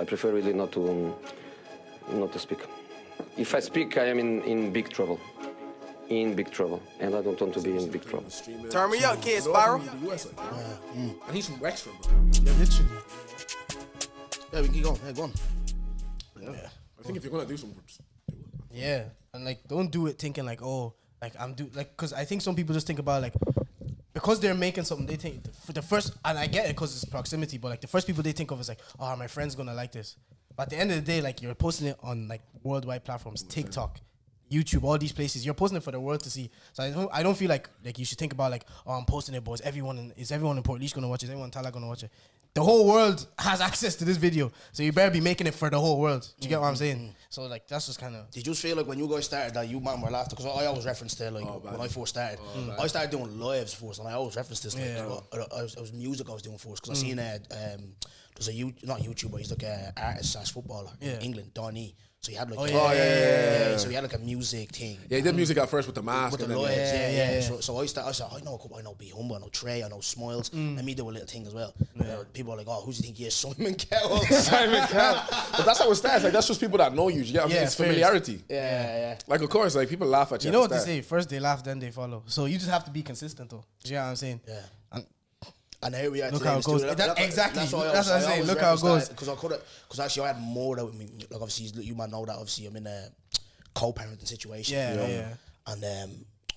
I prefer really not to speak. If I speak, I am in big trouble. In big trouble, and I don't want to be in big trouble. Turn me up, kid, Spiral. And he's from Wexford, bro. Yeah, literally. Yeah, we can keep going. Yeah, go on. Yeah. I think if you're gonna do some, Yeah, and like, don't do it thinking like, oh, like because I think some people just think about like, because they're making something, they think for the first, and I get it because it's proximity, but like the first people they think of is like, oh, my friend's gonna like this. But at the end of the day, like, you're posting it on like worldwide platforms, TikTok, YouTube, all these places. You're posting it for the world to see. So I don't feel like you should think about like, oh, I'm posting it, but is everyone in Port Leash gonna watch it? Is everyone in Tallaght gonna watch it? The whole world has access to this video, so you better be making it for the whole world. Do you get what I'm saying? So like, that's just kind of. Did you just feel like when you guys started that you man were laughter? Because I always reference to like when I first started, I started doing lives first, and I always reference this. Like, it was music I was doing first because I seen there's not YouTuber, he's like an artist / footballer in England, Donny. So he had like so he had like a music thing. Yeah, he did music at first with the mask. With the lawyers, So I said, I know a couple, I know Be Humble, I know Trey, I know Smiles. Let me do a little thing as well. People are like, oh, who do you think he is? Simon Cowell. Simon Cowell. But that's how it starts. Like, that's just people that know you. You get what I mean? It's familiarity. Yeah. Like, of course, like, people laugh at you. You know what they say? First they laugh, then they follow. So you just have to be consistent, though. Do you know what I'm saying? Yeah. And here we are. Look how it goes. Exactly. That's what I'm saying. Look how it goes. Because actually, I had more that with me. Like, obviously, you might know that. Obviously, I'm in a co-parenting situation. Yeah. And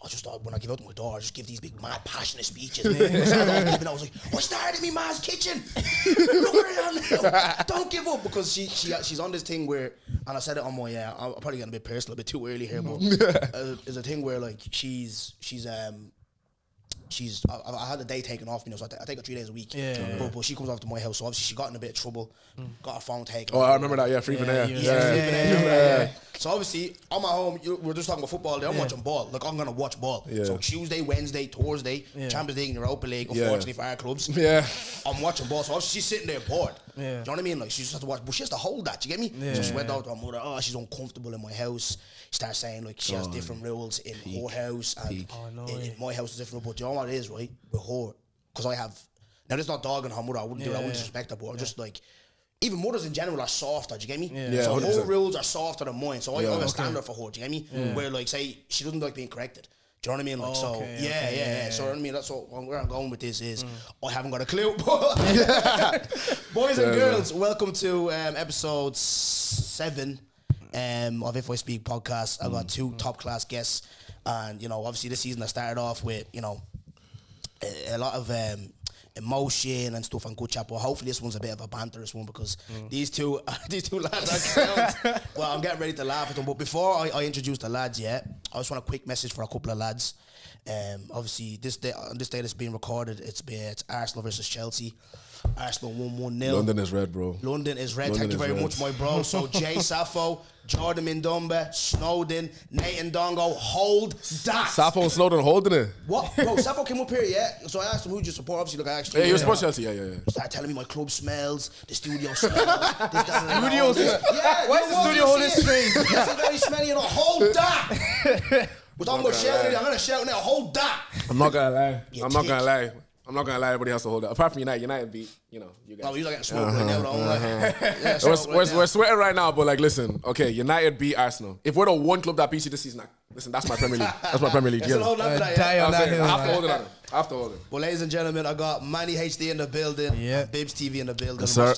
I just thought when I give out my daughter, I just give these big, mad, passionate speeches. And I was like, "What started in me ma's kitchen? Look at her. Don't give up," because she's on this thing where, and I said it on my. I'm probably getting a bit personal, a bit too early here, but there's a thing where like she's I had the day taken off me, so I take her 3 days a week. But she comes off to my house, so obviously she got in a bit of trouble, got her phone taken. Oh, I remember that. Yeah, free So obviously I'm at home. We're just talking about football. I'm watching ball. Like, I'm gonna watch ball. So Tuesday, Wednesday, Thursday, Champions League and Europa League. Unfortunately for our clubs, I'm watching ball. So obviously she's sitting there bored. Do you know what I mean? Like, she just has to watch, but she has to hold that. You get me? So she went out to her mother. Oh, she's uncomfortable in my house. She starts saying like she has different rules in her house and in my house is different. But you know what it is, right? With her, because I have. Now, this is not dogging her mother. I wouldn't do it. I wouldn't disrespect her. But I'm just like, even mothers in general are softer. Do you get me? So her rules are softer than mine. So I have a standard for her. Do you get me? Where like, say she doesn't like being corrected. Do you know what I mean? Like, So you know what I mean? That's where I'm going with this is I haven't got a clue. Boys and girls, welcome to episode 7 of If I Speak podcast. I've got 2 top class guests, and you know, obviously this season I started off with a lot of emotion and stuff and good chat, but hopefully this one's a bit of a banterous one because these two lads are clowns. Well, I'm getting ready to laugh at them, but before I introduce the lads, I just want a quick message for a couple of lads. Obviously this day that's being recorded, it's Arsenal versus Chelsea. Arsenal 1-1-0. London is red, bro. London is red. Thank you very much, my bro. So Jay Sappho, Jordan Mindumbe, Snowden, Nathan Dongo, hold that. Sappho and Snowden holding it. What? Bro, Sappho came up here, So I asked him, who'd you support? Obviously, look, I actually. Yeah, you support Chelsea, Started telling me my club smells, the studio smells. Studio smells? Yeah. Why is the studio holding strings? It's very smelly, hold that. But I'm going to shout now, hold that. I'm not going to lie. Everybody has to hold it. Apart from United beat, you guys. Oh, you're getting smoked right now. We're sweating right now, but like, listen, okay, United beat Arsenal. If we're the one club that beats you this season, listen, that's my Premier League. That's my Premier League. I have to hold it. Well, ladies and gentlemen, I got Manny HD in the building. Bibs TV in the building. Yes, sir.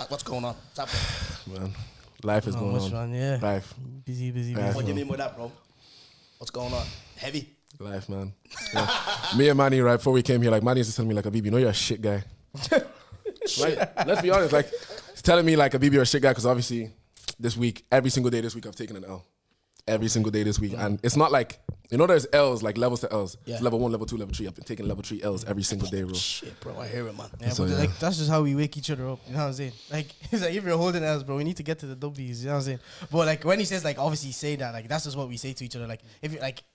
What's going on? What's happening? Man, life is going on. Life. Busy. What do you mean by that, bro? What's going on? Heavy? Life, man. Yeah. Me and Manny, right before we came here, like, Manny used to tell me, like, Abibi, you know you're a shit guy. Like, let's be honest, like, he's telling me, like, Abibi, you're a shit guy, because obviously, every single day this week, I've taken an L. Every single day this week. And it's not like, there's L's, like levels to L's. It's level 1, level 2, level 3. I've been taking level 3 L's every single day, bro. Shit, bro, I hear it, man. Yeah, so, but like, that's just how we wake each other up. You know what I'm saying? Like, it's like, if you're holding L's, bro, we need to get to the W's. You know what I'm saying? But like, when he says, like, obviously say that, like, that's just what we say to each other. Like,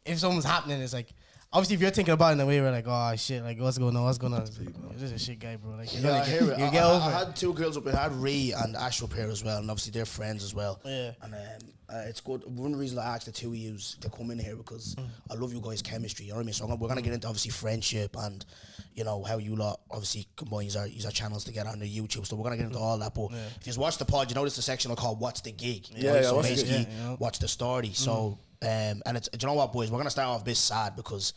if someone's happening, it's like, obviously, if you're thinking about it in a way where like, oh shit, like what's going on? You're just a shit guy, bro. Like, you I hear it. You get over I it. had two girls up here. I had Ray and Ash up here as well, and obviously they're friends as well. Yeah. And it's good. One reason I asked the two of you to come in here because I love you guys' chemistry. You know what I mean? So we're gonna get into obviously friendship and you know how you lot obviously combine use our channels together on the YouTube. So we're gonna get into all that. But if you watch the pod, you notice the section called "What's the Gig?" Yeah, So what's the basically, gig? what's the story? So and it's, do you know what, boys? We're gonna start off a bit sad because.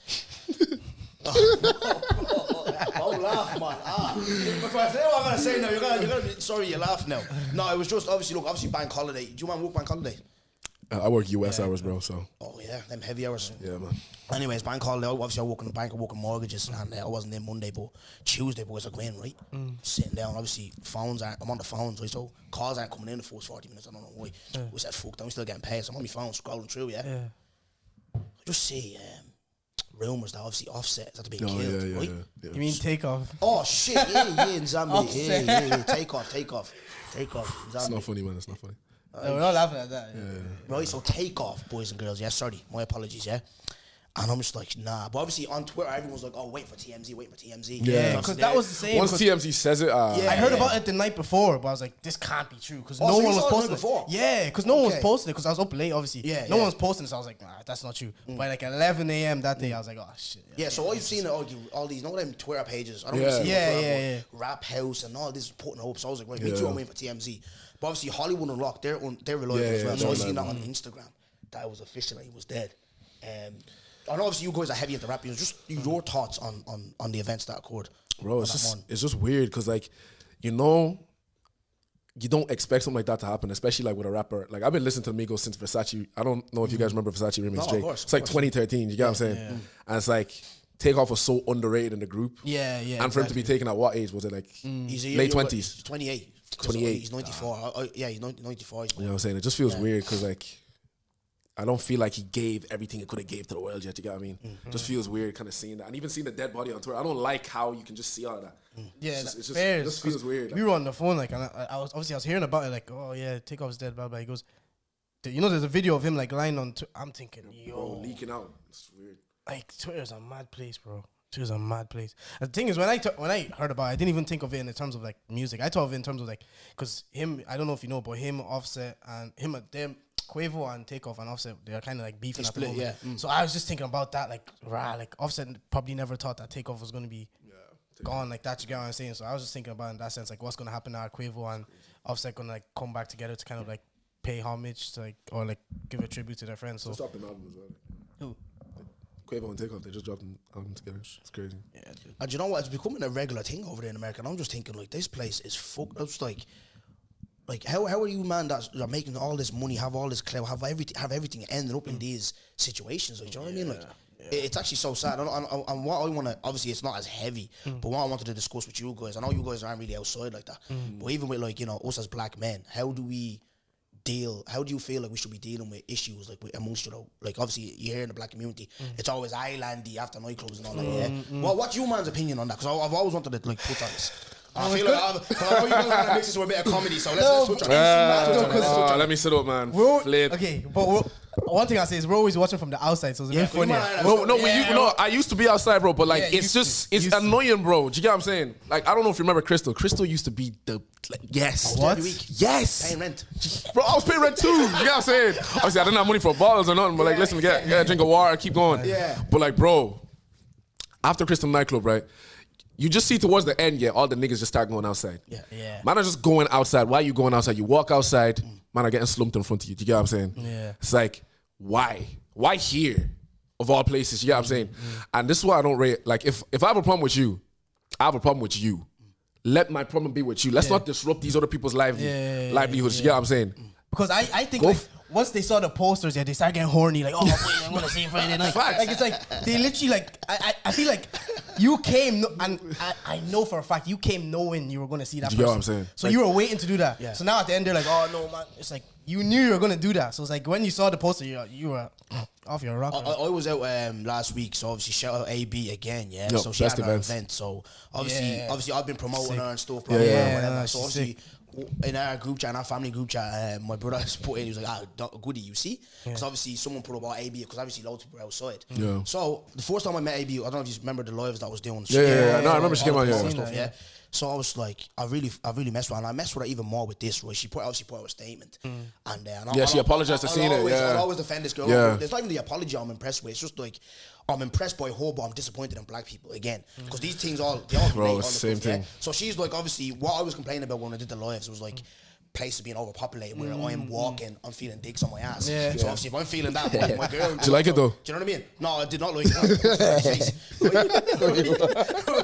Don't laugh, man. If I say what I'm gonna say now, you're gonna be sorry you laugh now. No, it was just obviously bank holiday. Do you want to work bank holiday? I work US hours, bro. So Oh yeah, them heavy hours. yeah, man. Anyways, bank holiday. Obviously, I work in the bank. I work in mortgages, and I wasn't there Monday, but Tuesday, boys, I go in right, sitting down. Obviously, I'm on the phones, right? So calls aren't coming in the first 40 minutes. I don't know why. We said fuck, I'm still getting paid. So I'm on my phone scrolling through. Yeah. I just see rumors that obviously Offset is at to be killed, right? Yeah. You mean Takeoff? Oh shit! Yeah, in Zambia. Yeah. Take off. It's not funny, man. It's not funny. No, we're not laughing at that. Right, so take off, boys and girls. Yeah, sorry, my apologies. Yeah, and I'm just like, nah. But obviously on Twitter, everyone's like, oh, wait for TMZ. Yeah, because that was the same. Once TMZ says it, I heard about it the night before, but I was like, this can't be true because Oh, no so you one was saw it the posting night before? Yeah, because no one was Okay. posting it because I was up late, obviously. No one was posting it, so I was like, nah, that's not true. By like 11 a.m. that day, I was like, oh shit. Yeah, so all you've seen all these, you know them Twitter pages. I don't Yeah. see Yeah. Rap House and all this putting up. So I was like, right, me too. I'm waiting for TMZ. But obviously Hollywood Unlocked, they're reliable as well. So I seen that on Instagram that it was official and he was dead. And obviously you guys are heavy into rap. Just your thoughts on the events that occurred. bro, it's just weird because like, you know, you don't expect something like that to happen, especially like with a rapper. Like I've been listening to Migos since Versace. I don't know if you guys remember Versace Remix No, of Drake. course, It's like 2013. You get what I'm saying? And it's like Takeoff was so underrated in the group. Yeah. And for him to be taken at what age was it? Like He's a year late younger. 20s. He's 28. 28. He's 94. Yeah, he's 94. You know what I'm saying? It just feels weird because like I don't feel like he gave everything he could have gave to the world yet. You get what I mean? Just feels weird kind of seeing that, and even seeing the dead body on Twitter. I don't like how you can just see all of that. Yeah, it fair. just feels weird. We were on the phone, like, and I was hearing about it, like, oh yeah, Takeoff's dead, blah blah. He goes, you know, there's a video of him like lying on. I'm thinking, Bro, leaking out. It's weird. like Twitter's a mad place, bro. Twitter's a mad place. And the thing is, when I heard about it, I didn't even think of it in terms of like music. I thought of it in terms of like, because him, I don't know if you know, but him, Offset, and them, Quavo and Takeoff and Offset, they're kind of like beefing at the moment. So I was just thinking about that, like, like Offset probably never thought that Takeoff was gonna be gone like that. You get what I'm saying? So I was just thinking about it in that sense, like, what's gonna happen now? Quavo and Offset gonna like come back together to kind of like pay homage to like, or like give a tribute to their friends. So Just dropped an album as well. who? Quavo and Takeoff, they just dropped an album together. It's crazy. Yeah, dude. And you know what? It's becoming a regular thing over there in America. And I'm just thinking, like, this place is fucked. It's like how are you, man, that are making all this money, have all this clout, have everything ending up in these situations? Like, do you know what I mean? Like, it's actually so sad. And what I want to, obviously, it's not as heavy, but what I wanted to discuss with you guys, I know you guys aren't really outside like that, but even with, like, you know, us as black men, how do you feel like we should be dealing with issues like amongst, you know, like obviously you hear in the black community, it's always islandy after nightclubs and all that. Yeah. Well, what's your man's opinion on that? Because I've always wanted to like touch on this. I feel like I know you guys want to mix this with a bit of comedy, so let's touch on this. Let me sit up, man. Flip. Okay, but one thing I say is we're always watching from the outside, so it's a bit funny. I used to be outside, bro, but like it's annoying, bro. Do you get what I'm saying? Like, I don't know if you remember Crystal. Crystal used to be the yes. What? Yes. Paying rent. Bro, I was paying rent too. You get what I'm saying? Obviously, I didn't have money for bottles or nothing, but like, listen, get a drink of water, keep going. Yeah. But like, bro, after Crystal nightclub, right? You just see towards the end, all the niggas just start going outside. Yeah. Man are just going outside. Why are you going outside? You walk outside, man are getting slumped in front of you. Do you get what I'm saying? Yeah. It's like, why? Why here? Of all places, you get what I'm saying? And this is why I don't rate, like, if I have a problem with you, I have a problem with you. Let my problem be with you. Let's not disrupt these other people's livelihoods. You get what I'm saying? Because I think like, once they saw the posters, they start getting horny. Like, oh, wait, I'm gonna see Friday night. Like, it's like they literally like. I feel like you came and I know for a fact you came knowing you were gonna see that. You get what I'm saying? So you were waiting to do that. Yeah. So now at the end they're like, oh no, man. It's like you knew you were gonna do that. So it's like when you saw the poster, you were off your rock. I was out last week, so obviously shout out AB again, yeah. Yep, so she had best her events. event. So obviously I've been promoting her and stuff. Yeah, Whatever. So she's obviously. in our group chat, in our family group chat, my brother put in, he was like, goody, you see? Because obviously someone put about AB, because obviously loads of people were outside. Yeah. So the first time I met AB, I don't know if you remember the lives that I was doing. Yeah. No, I remember she came on, yeah. So I was like, I really messed with her, and I messed with her even more with this, right? She put out a statement, and she apologized for seeing it. I always defend this girl. Yeah. There's not even the apology I'm impressed with. It's just like I'm impressed by her, but I'm disappointed in black people again, because these things all bro, it's the same thing. Yeah? So she's like, obviously, what I was complaining about when I did the lives was like places being overpopulated, where I'm walking, I'm feeling dicks on my ass. So obviously, if I'm feeling that, my girl. Do you like it though? Do you know what I mean? No, I did not like it.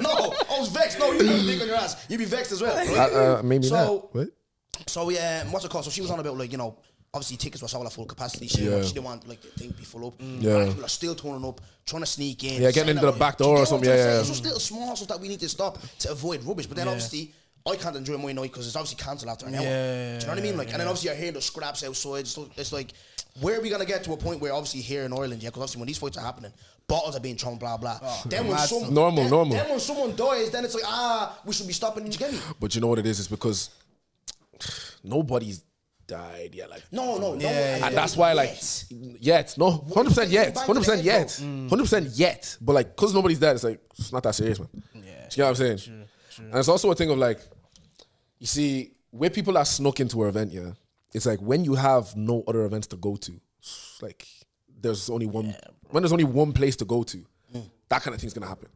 No, I was vexed. No, you put a dick on your ass. You'd be vexed as well. Right? Maybe not. What? So what's it called? So she was on about like, you know, obviously tickets were sold at full capacity. She didn't want like the thing to be full up. People are still turning up, trying to sneak in. Yeah, getting into the back door or something. It's just little small stuff that we need to stop to avoid rubbish. But then obviously, I can't enjoy my night because it's obviously cancelled after an hour. Do you know what I mean? Like, and then obviously you're hearing the scraps outside. So it's like, where are we gonna get to a point where obviously here in Ireland, because obviously when these fights are happening, bottles are being thrown, blah blah. Then when normal. Then when someone dies, then it's like, we should be stopping. Did you get me? But you know what it is? It's because nobody's died yet. Like no. And that's why, like, yet, no, 100% yet, 100% yet, 100% yet. But like, cause nobody's dead, it's like it's not that serious, man. Yeah. You know what I'm saying? True. And it's also a thing of like, you see, with people that snuck into our event, it's like when you have no other events to go to, like there's only one. When there's only one place to go to, that kind of thing's gonna happen.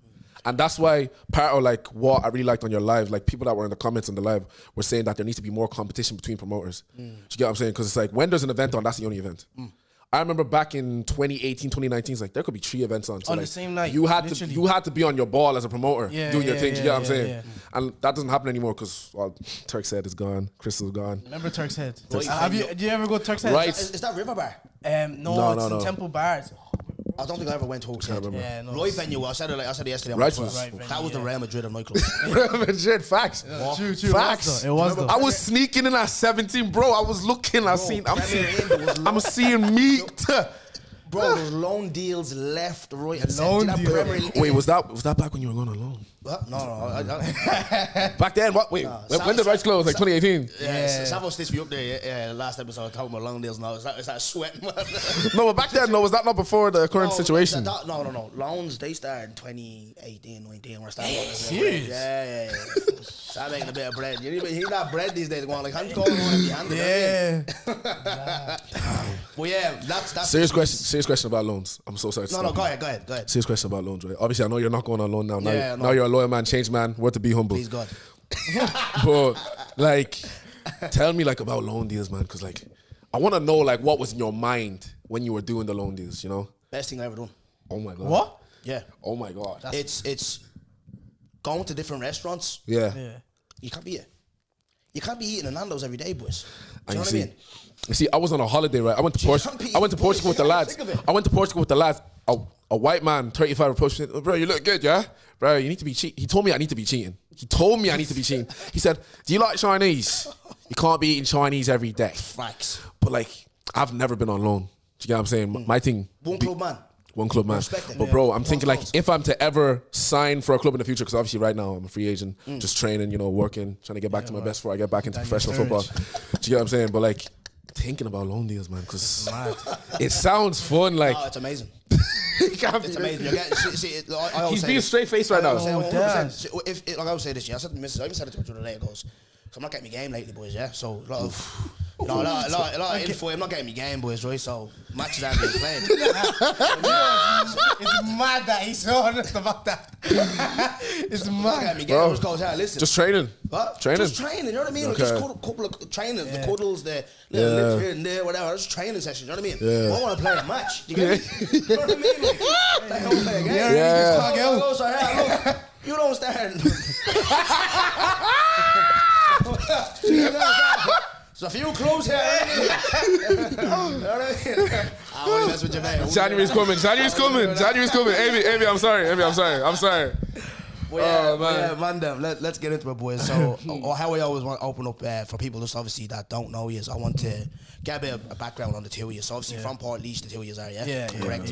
And that's why part of like what I really liked on your live, like people that were in the comments on the live were saying that there needs to be more competition between promoters. Do you get what I'm saying? Because it's like when there's an event on, that's the only event. I remember back in 2018, 2019, it's like there could be 3 events on. So on like, the same night. You had to be on your ball as a promoter doing your thing. Do you get what I'm saying? Yeah. And that doesn't happen anymore because Turk's Head is gone, Crystal's gone. Remember Turk's Head? Did you ever go to Turk's Head? Right. Is that River Bar? No, it's in Temple Bars. I don't think I ever went to Turk's Head. Yeah, no. Right venue. I said it yesterday. Right that was the Real Madrid of nightclub. Real Madrid, facts. True. Facts. It was though. I was sneaking in at 17, bro. I was looking. I'm seeing meat. Bro, there's loan deals left, right, and loan deals. Wait, was that back when you were going alone? What? No. Back then, what? Wait, when did Rights close? Like 2018? Yeah. Savo stitched me up there. Last episode talking about loan deals. Now is that sweating? No, but back then, was that not before the current situation? No. Loans they started in 2018, 19. We're starting. Serious? Yeah. Start making a bit of bread. You need that bread these days. Going like, I'm going to be handed. Yeah. Well, yeah, that's serious question about loans. I'm so sorry. No, go ahead. Serious question about loans, right? Obviously, I know you're not going on loan now. Now you're a loyal man, changed man. Worth to be humble. Please God. But like, tell me like about loan deals, man. Because like, I want to know like what was in your mind when you were doing the loan deals. You know, best thing I ever done. Oh my God. What? Yeah. Oh my God. It's going to different restaurants. Yeah. You can't be it. You can't be eating a Nando's every day, boys. Do you know what I mean? You see, I was on a holiday, right? I went to Portugal with the lads. A white man, 35, approached me. Bro, you look good, yeah? Bro, you need to be cheating. He told me I need to be cheating. He said, do you like Chinese? You can't be eating Chinese every day. Facts. But like, I've never been on loan. Do you get what I'm saying? My thing. One club man. But bro, I'm thinking like, if I'm to ever sign for a club in the future, because obviously right now I'm a free agent, just training, you know, working, trying to get back to my best before I get back into professional football. Do you get what I'm saying? But like, thinking about loan deals, man, because it sounds fun. Like, it's amazing. It's amazing. He's being straight faced right now. Like I would say this, I said to Mrs. I even said it to her the other day. It goes, so I'm not getting my game lately, boys. Yeah, so a lot of info. I'm not getting my game, boys. Right, so matches aren't being played. It's mad that he's so honest about that. It's mad. Bro, listen. Just training. What? Training. Just training. You know what I mean? Okay. Like just a couple of trainings, the cuddles, the little lips here and there, whatever. Just training sessions. You know what I mean? Yeah. I want to play a match. You get me? You know what I mean? Like, I don't play a game. Yeah. You don't stand. So a few clubs here. You know what I mean? I want to mess with your man. January's coming. Amy, I'm sorry. But man, let's get into it, boys. So, how I always want to open up for people just obviously that don't know you is I want to get a bit of a background on the two of you. So, obviously, from Portlaoise, the two of you are, yeah? Correct.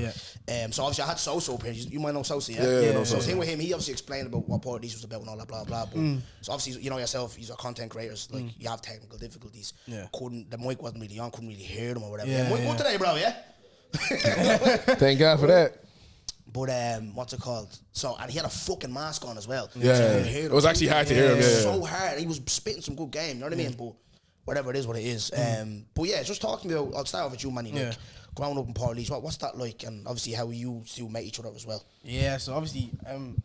So, obviously, I had Soso up here. You might know Soso, yeah? So, the thing with him, he obviously explained about what Portlaoise was about and all that, blah, blah, blah. So, obviously, you know yourself, you're content creators. Like, you have technical difficulties. The mic wasn't really on, couldn't really hear them or whatever. Mic good today, bro, yeah? Thank God for that. But what's it called? So, and he had a fucking mask on as well. Yeah, it was actually hard to hear him. So hard. He was spitting some good game. You know what I mean? But whatever it is, what it is. But yeah, just talking about. I'll start off with you, Manny. Like, growing up in Portlaoise, what's that like? And obviously, how you two met each other as well. Yeah. So obviously,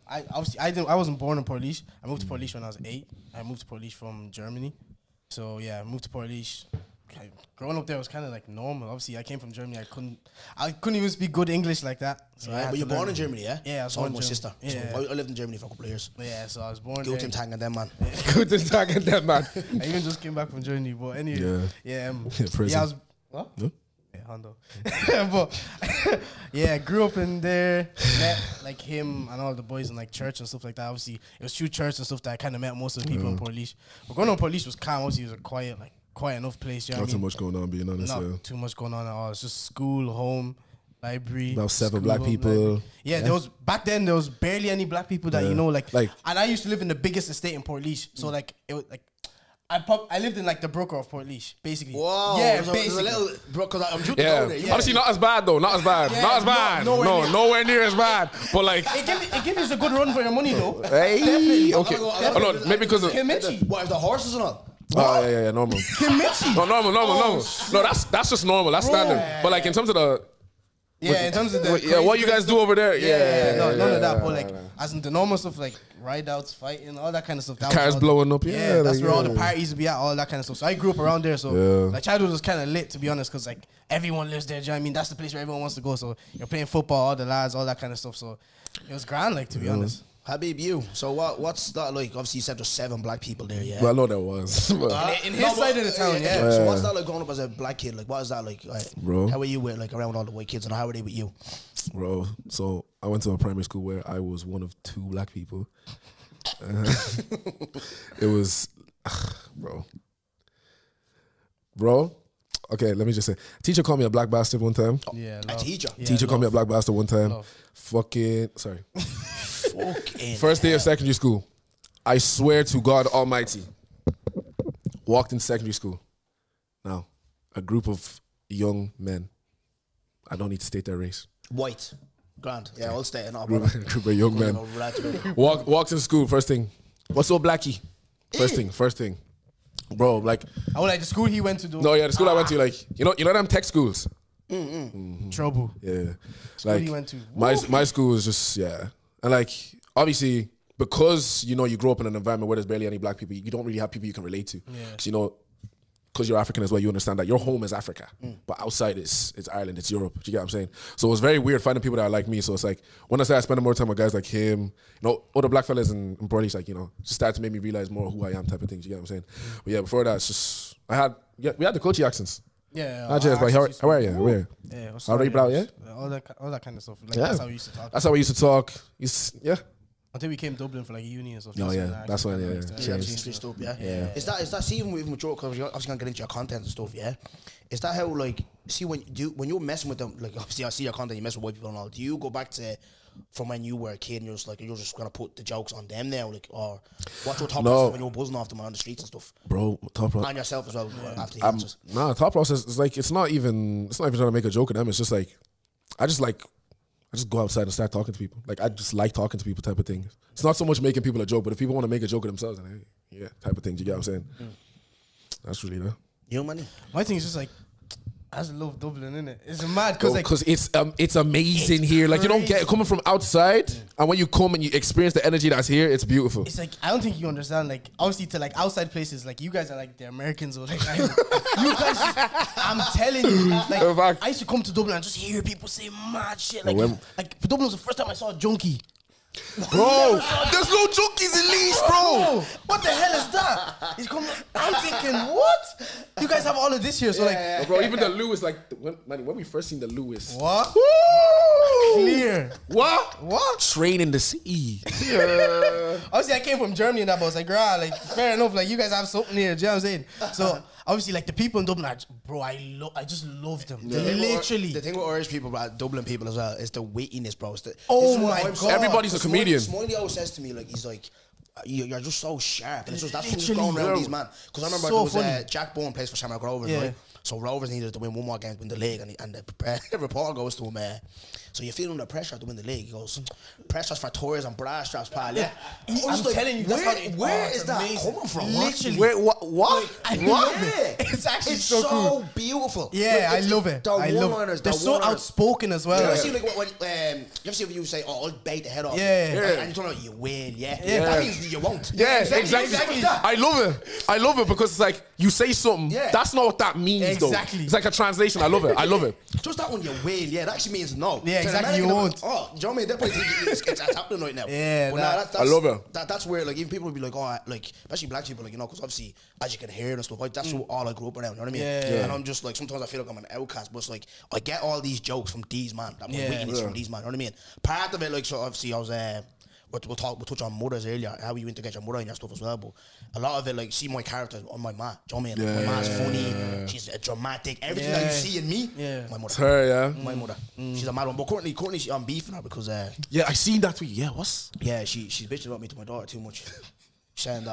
I wasn't born in Portlaoise. I moved to Portlaoise when I was 8. I moved to Portlaoise from Germany. So yeah, I moved to Portlaoise. Growing up there was kind of like normal. Obviously, I came from Germany. I couldn't even speak good English like that. So But you're born in Germany, yeah? Yeah, I was born in my sister. Yeah. So I lived in Germany for a couple of years. Yeah, so I was born Guten Tag and them, man. Guten Tag and them, man. I even just came back from Germany, but anyway. I was... What? No? Yeah, Hondo. But, yeah, grew up in there, met, like, him and all the boys in, like, church and stuff like that. Obviously, it was through church and stuff that I kind of met most of the people in Portlaoise. But going on Portlaoise was calm. Obviously, it was a quiet enough place. You know Not too much going on, being honest. Not too much going on at all. It's just school, home, library. About 7 black home, people. library. Yeah, there was back then. There was barely any black people that you know, like. And I used to live in the biggest estate in Portlaoise, so like it was like. I lived in like the broker of Portlaoise, basically. Whoa, yeah, so basically. a little bro, because I'm shooting Yeah, honestly, not as bad though. Not as bad. Yeah, not as bad. Nowhere near as bad. But like, it gives you a good run for your money though. Hey, Definitely. okay. Oh no, maybe because of Kimichi. What is the horses and all? Oh yeah, normal. Kimichi. No, normal. No, that's just normal. That's standard. But like in terms of the in terms of the what you guys do over there? None of that. But like, as in the normal stuff, like ride outs, fighting, all that kind of stuff. That cars blowing up. Yeah, that's where all the parties would be at, all that kind of stuff. So I grew up around there. So my childhood was kind of lit, to be honest, because like everyone lives there. Do you know what I mean? That's the place where everyone wants to go. So you're playing football, all the lads, all that kind of stuff. So it was grand, like, to be honest. Habib, you. So what's that like? Obviously, you said there's 7 black people there, yeah? Well, I know there was. In his side of the town, yeah. So what's that like growing up as a black kid? Like, what is that like? Bro. How are you with, like, around all the white kids, and how are they with you? Bro, so I went to a primary school where I was one of 2 black people. It was, bro. Okay, let me just say, teacher called me a black bastard one time. Yeah, a teacher. Yeah, teacher called me a black bastard one time. Fucking first day of secondary school. I swear to God Almighty. Walked in secondary school. Now, a group of young men. I don't need to state their race. White. Grand. Yeah, I'll stay in our group of young men. Walked in school, first thing. What's up, Blackie? First thing. Bro, like. Oh, like the school he went to do. No, yeah, the school I went to, like, you know them tech schools? Trouble. Yeah. School like, he went to. My school was just, yeah. And like, obviously, because, you know, you grow up in an environment where there's barely any black people, you don't really have people you can relate to. Because, you know, because you're African as well, you understand that your home is Africa, but outside it's Ireland, it's Europe. Do you get what I'm saying? So it was very weird finding people that are like me. So it's like, when I started spending more time with guys like him, you know, other black fellas in Portlaoise, like, you know, just started to make me realize more who I am type of thing. Do you get what I'm saying? But yeah, before that, it's just, we had the culture accents. Yeah. How are you? Yeah. How are you, bro? Yeah. All that kind of stuff. Like, that's how we used to talk. That's how we used to talk. Yeah. Until we came to Dublin for like a uni and stuff. Oh yeah, that's when changed up. Yeah. Is that see even with your, because you're obviously gonna get into your content and stuff. Yeah. Is that how, like, see when you're messing with them, like, obviously I see your content, you mess with white people and all. Do you go back to from when you were a kid and you're just gonna put the jokes on them now, like, or what's your top process when you're buzzing off them on the streets and stuff? Bro, top process. And yourself as well after the answers. Nah, top process is like, it's not even trying to make a joke of them. It's just like, I just go outside and start talking to people. Like, I just like talking to people type of thing. It's not so much making people a joke, but if people want to make a joke of themselves, then hey, yeah, type of thing. Do you get what I'm saying? That's really that. You know, money. My thing is just like, I just love Dublin, innit? It's mad because it's amazing here. Like, you don't get it coming from outside, and when you come and you experience the energy that's here, it's beautiful. It's like, I don't think you understand. Like, obviously, to like outside places, like, you guys are like the Americans or like you guys. I'm telling you, like, I used to come to Dublin and just hear people say mad shit. Like, like Dublin was the first time I saw a junkie. Bro, there's no junkies in Leeds, bro. What the hell is that? He's coming. I'm thinking, what? You guys have all of this here, so like, bro. Even the Lewis, like, when we first seen the Lewis, what? clear. What? Train in the sea. Obviously, I came from Germany and that, but I was like, like, fair enough. Like, you guys have something here. Do you know what I'm saying? So, obviously, like, the people in Dublin, bro, I just love them. Literally. The thing with Irish people, about Dublin people as well, is the wittiness, bro. Oh my God. Everybody's a comedian. Smiley always says to me, like, he's like, you're just so sharp. And it's just, that's what's going around these, man. Because I remember there was Jack Bourne plays for Shamrock Rovers, right? So Rovers needed to win one more game to win the league, and the report goes to him, so you're feeling the pressure to win the league. He goes, pressures for tours and bra straps, pal. Yeah, I'm telling you, where is that coming from? Literally, what? I love it. It's actually so cool. Beautiful. Yeah, I love it. I love it. They're so outspoken as well. You ever see like when you ever see if you say, "Oh, I'll bait the head off." Yeah. And you turn out you win. Yeah. That means you won't. Yeah, exactly. I love it because it's like you say something. Yeah. That's not what that means. Exactly. Though. It's like a translation. I love it. Just that when you win, that actually means no. Yeah, exactly. You won't. Oh, do you know what I mean? They're probably thinking it's happening right now. Yeah, that's, I love it. That's where, like, even people would be like, oh, like, especially black people, like, because obviously, as you can hear and stuff, that's all I grew up around, you know what I mean? Yeah. And I'm just like, sometimes I feel like I'm an outcast, but it's like, I get all these jokes from these man, that weakness from these man, you know what I mean? Part of it, like, so obviously, I was, we'll touch on mothers earlier, how you integrate your mother and your stuff as well, but a lot of it, like, see my character on my ma, do you know what I mean? Like, my ma's funny, she's dramatic, everything that you see in me, my mother. It's her, my mother. She's a mad one, but currently I'm beefing her because yeah, I seen that tweet. Yeah, what's? Yeah, she's bitching about me to my daughter too much. Saying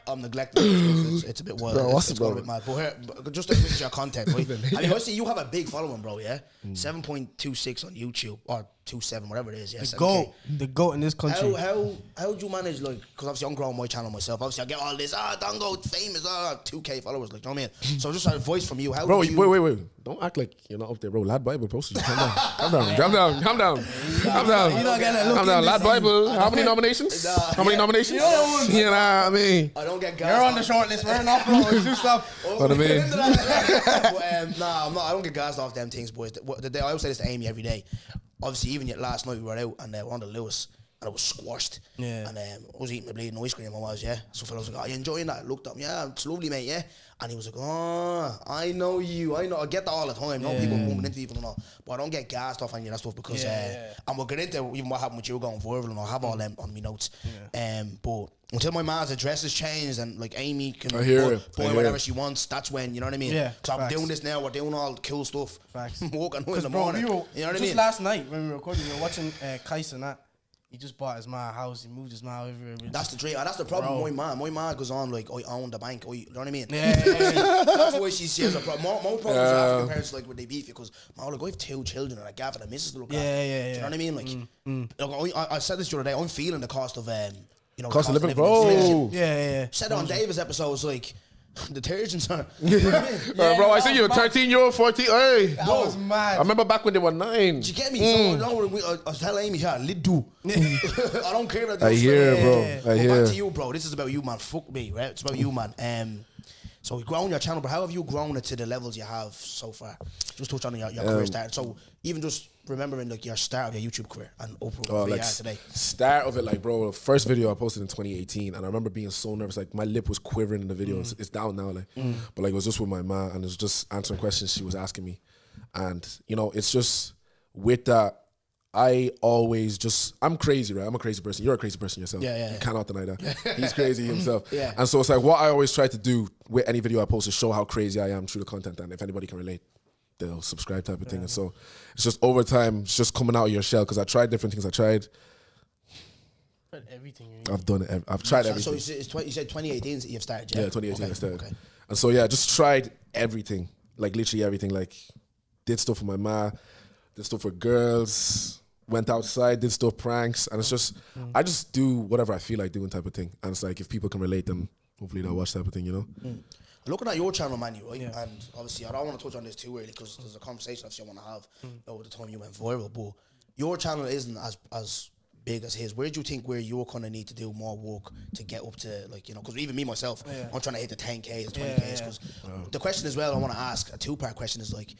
I'm neglecting. It's a bit wild. Bro, what's it's a bit mad. But just to finish your content, right? I mean, obviously you have a big following, bro. Yeah, 7.26 on YouTube or 2.7, whatever it is. Yeah, the goat in this country. How do you manage, like? Because obviously I'm growing my channel myself. Obviously I get all this. Don't go famous. 2K followers. Like, you know what I mean? So just a voice from you. How? Bro, wait. Don't act like you're not up there, bro. Lad Bible posted you. Calm down. Calm down. Lad Bible. How many nominations? How many nominations? You know what I mean? I don't get gassed. You're on the short list. We're not, bro. Do stuff. What I mean? Nah, I'm not. I don't get gassed off them things, boys. I always say this to Amy every day. Obviously, even yet last night we were out and we're on the Lewis and I was squashed. Yeah. And I was eating my bleeding ice cream. I was, yeah. So fellas was like, "Are you enjoying that?" I looked up, yeah, it's lovely, mate, yeah. And he was like, "Oh, I know you. I know. I get that all the time. You know, people bumping into people and all. But I don't get gassed off any of that stuff because, and we'll get into even what happened with you going viral and I'll have all them on my notes. But until my mom's address has changed and like Amy can buy whatever she wants, that's when, you know what I mean? Yeah. Because I'm doing this now, we're doing all the cool stuff. Facts. Walking in the morning. You know what I mean? Just last night when we were recording, we were watching Kais and that. He just bought his ma a house. He moved his ma everywhere. That's the dream. And that's the problem with my mom. My mom goes on like, I own the bank. You know what I mean? Yeah. That's why she has a problem. More problems with African parents, like, when they beef you, because, like, I have 2 children and a gaff and a missus to look after. Yeah. Do you know what I mean? Like, look, I said this the other day. I'm feeling the cost of, cost of living, bro. Yeah. Said it on Davis' episode. It's like, detergents are. Bro, I see you 13 euro, 14. Hey, that was mad. I remember back when they were 9. Did you get me? So, I tell Amy, lid do. I don't care about this. I hear, bro. I hear. Back to you, bro. This is about you, man. Fuck me, right? It's about you, man. So you've grown your channel, but how have you grown it to the levels you have so far? Just touch on your career start. So even just remembering like your start of your YouTube career and where you are today. Start of it, like, bro, first video I posted in 2018, and I remember being so nervous, like my lip was quivering in the video. It's down now, like, but like it was just with my ma, and it was just answering questions she was asking me, and it's just with that. I always I'm crazy, right? I'm a crazy person. You're a crazy person yourself. Yeah. You cannot deny that. He's crazy himself. Yeah. And so it's like what I always try to do with any video I post is show how crazy I am through the content, and if anybody can relate, they'll subscribe type of thing. And so it's just over time, it's just coming out of your shell, because I tried different things. Everything. I've done it. I've tried everything. So you said 2018 you've started, yeah? Yeah, 2018 I started. Okay. And so yeah, just tried everything, like literally everything. Like did stuff for my ma, did stuff for girls, went outside, did stuff, pranks, and it's just I just do whatever I feel like doing type of thing. And it's like if people can relate, them hopefully they'll watch type of thing, Looking at your channel, Manny, right? Yeah. And obviously I don't want to touch on this too early because there's a conversation obviously I want to have over the time you went viral. But your channel isn't as big as his. Where do you think where you're gonna need to do more work to get up to, like, because even me myself, I'm trying to hit the 10Ks, 20Ks. Because the question as well I want to ask, a 2-part question, is like,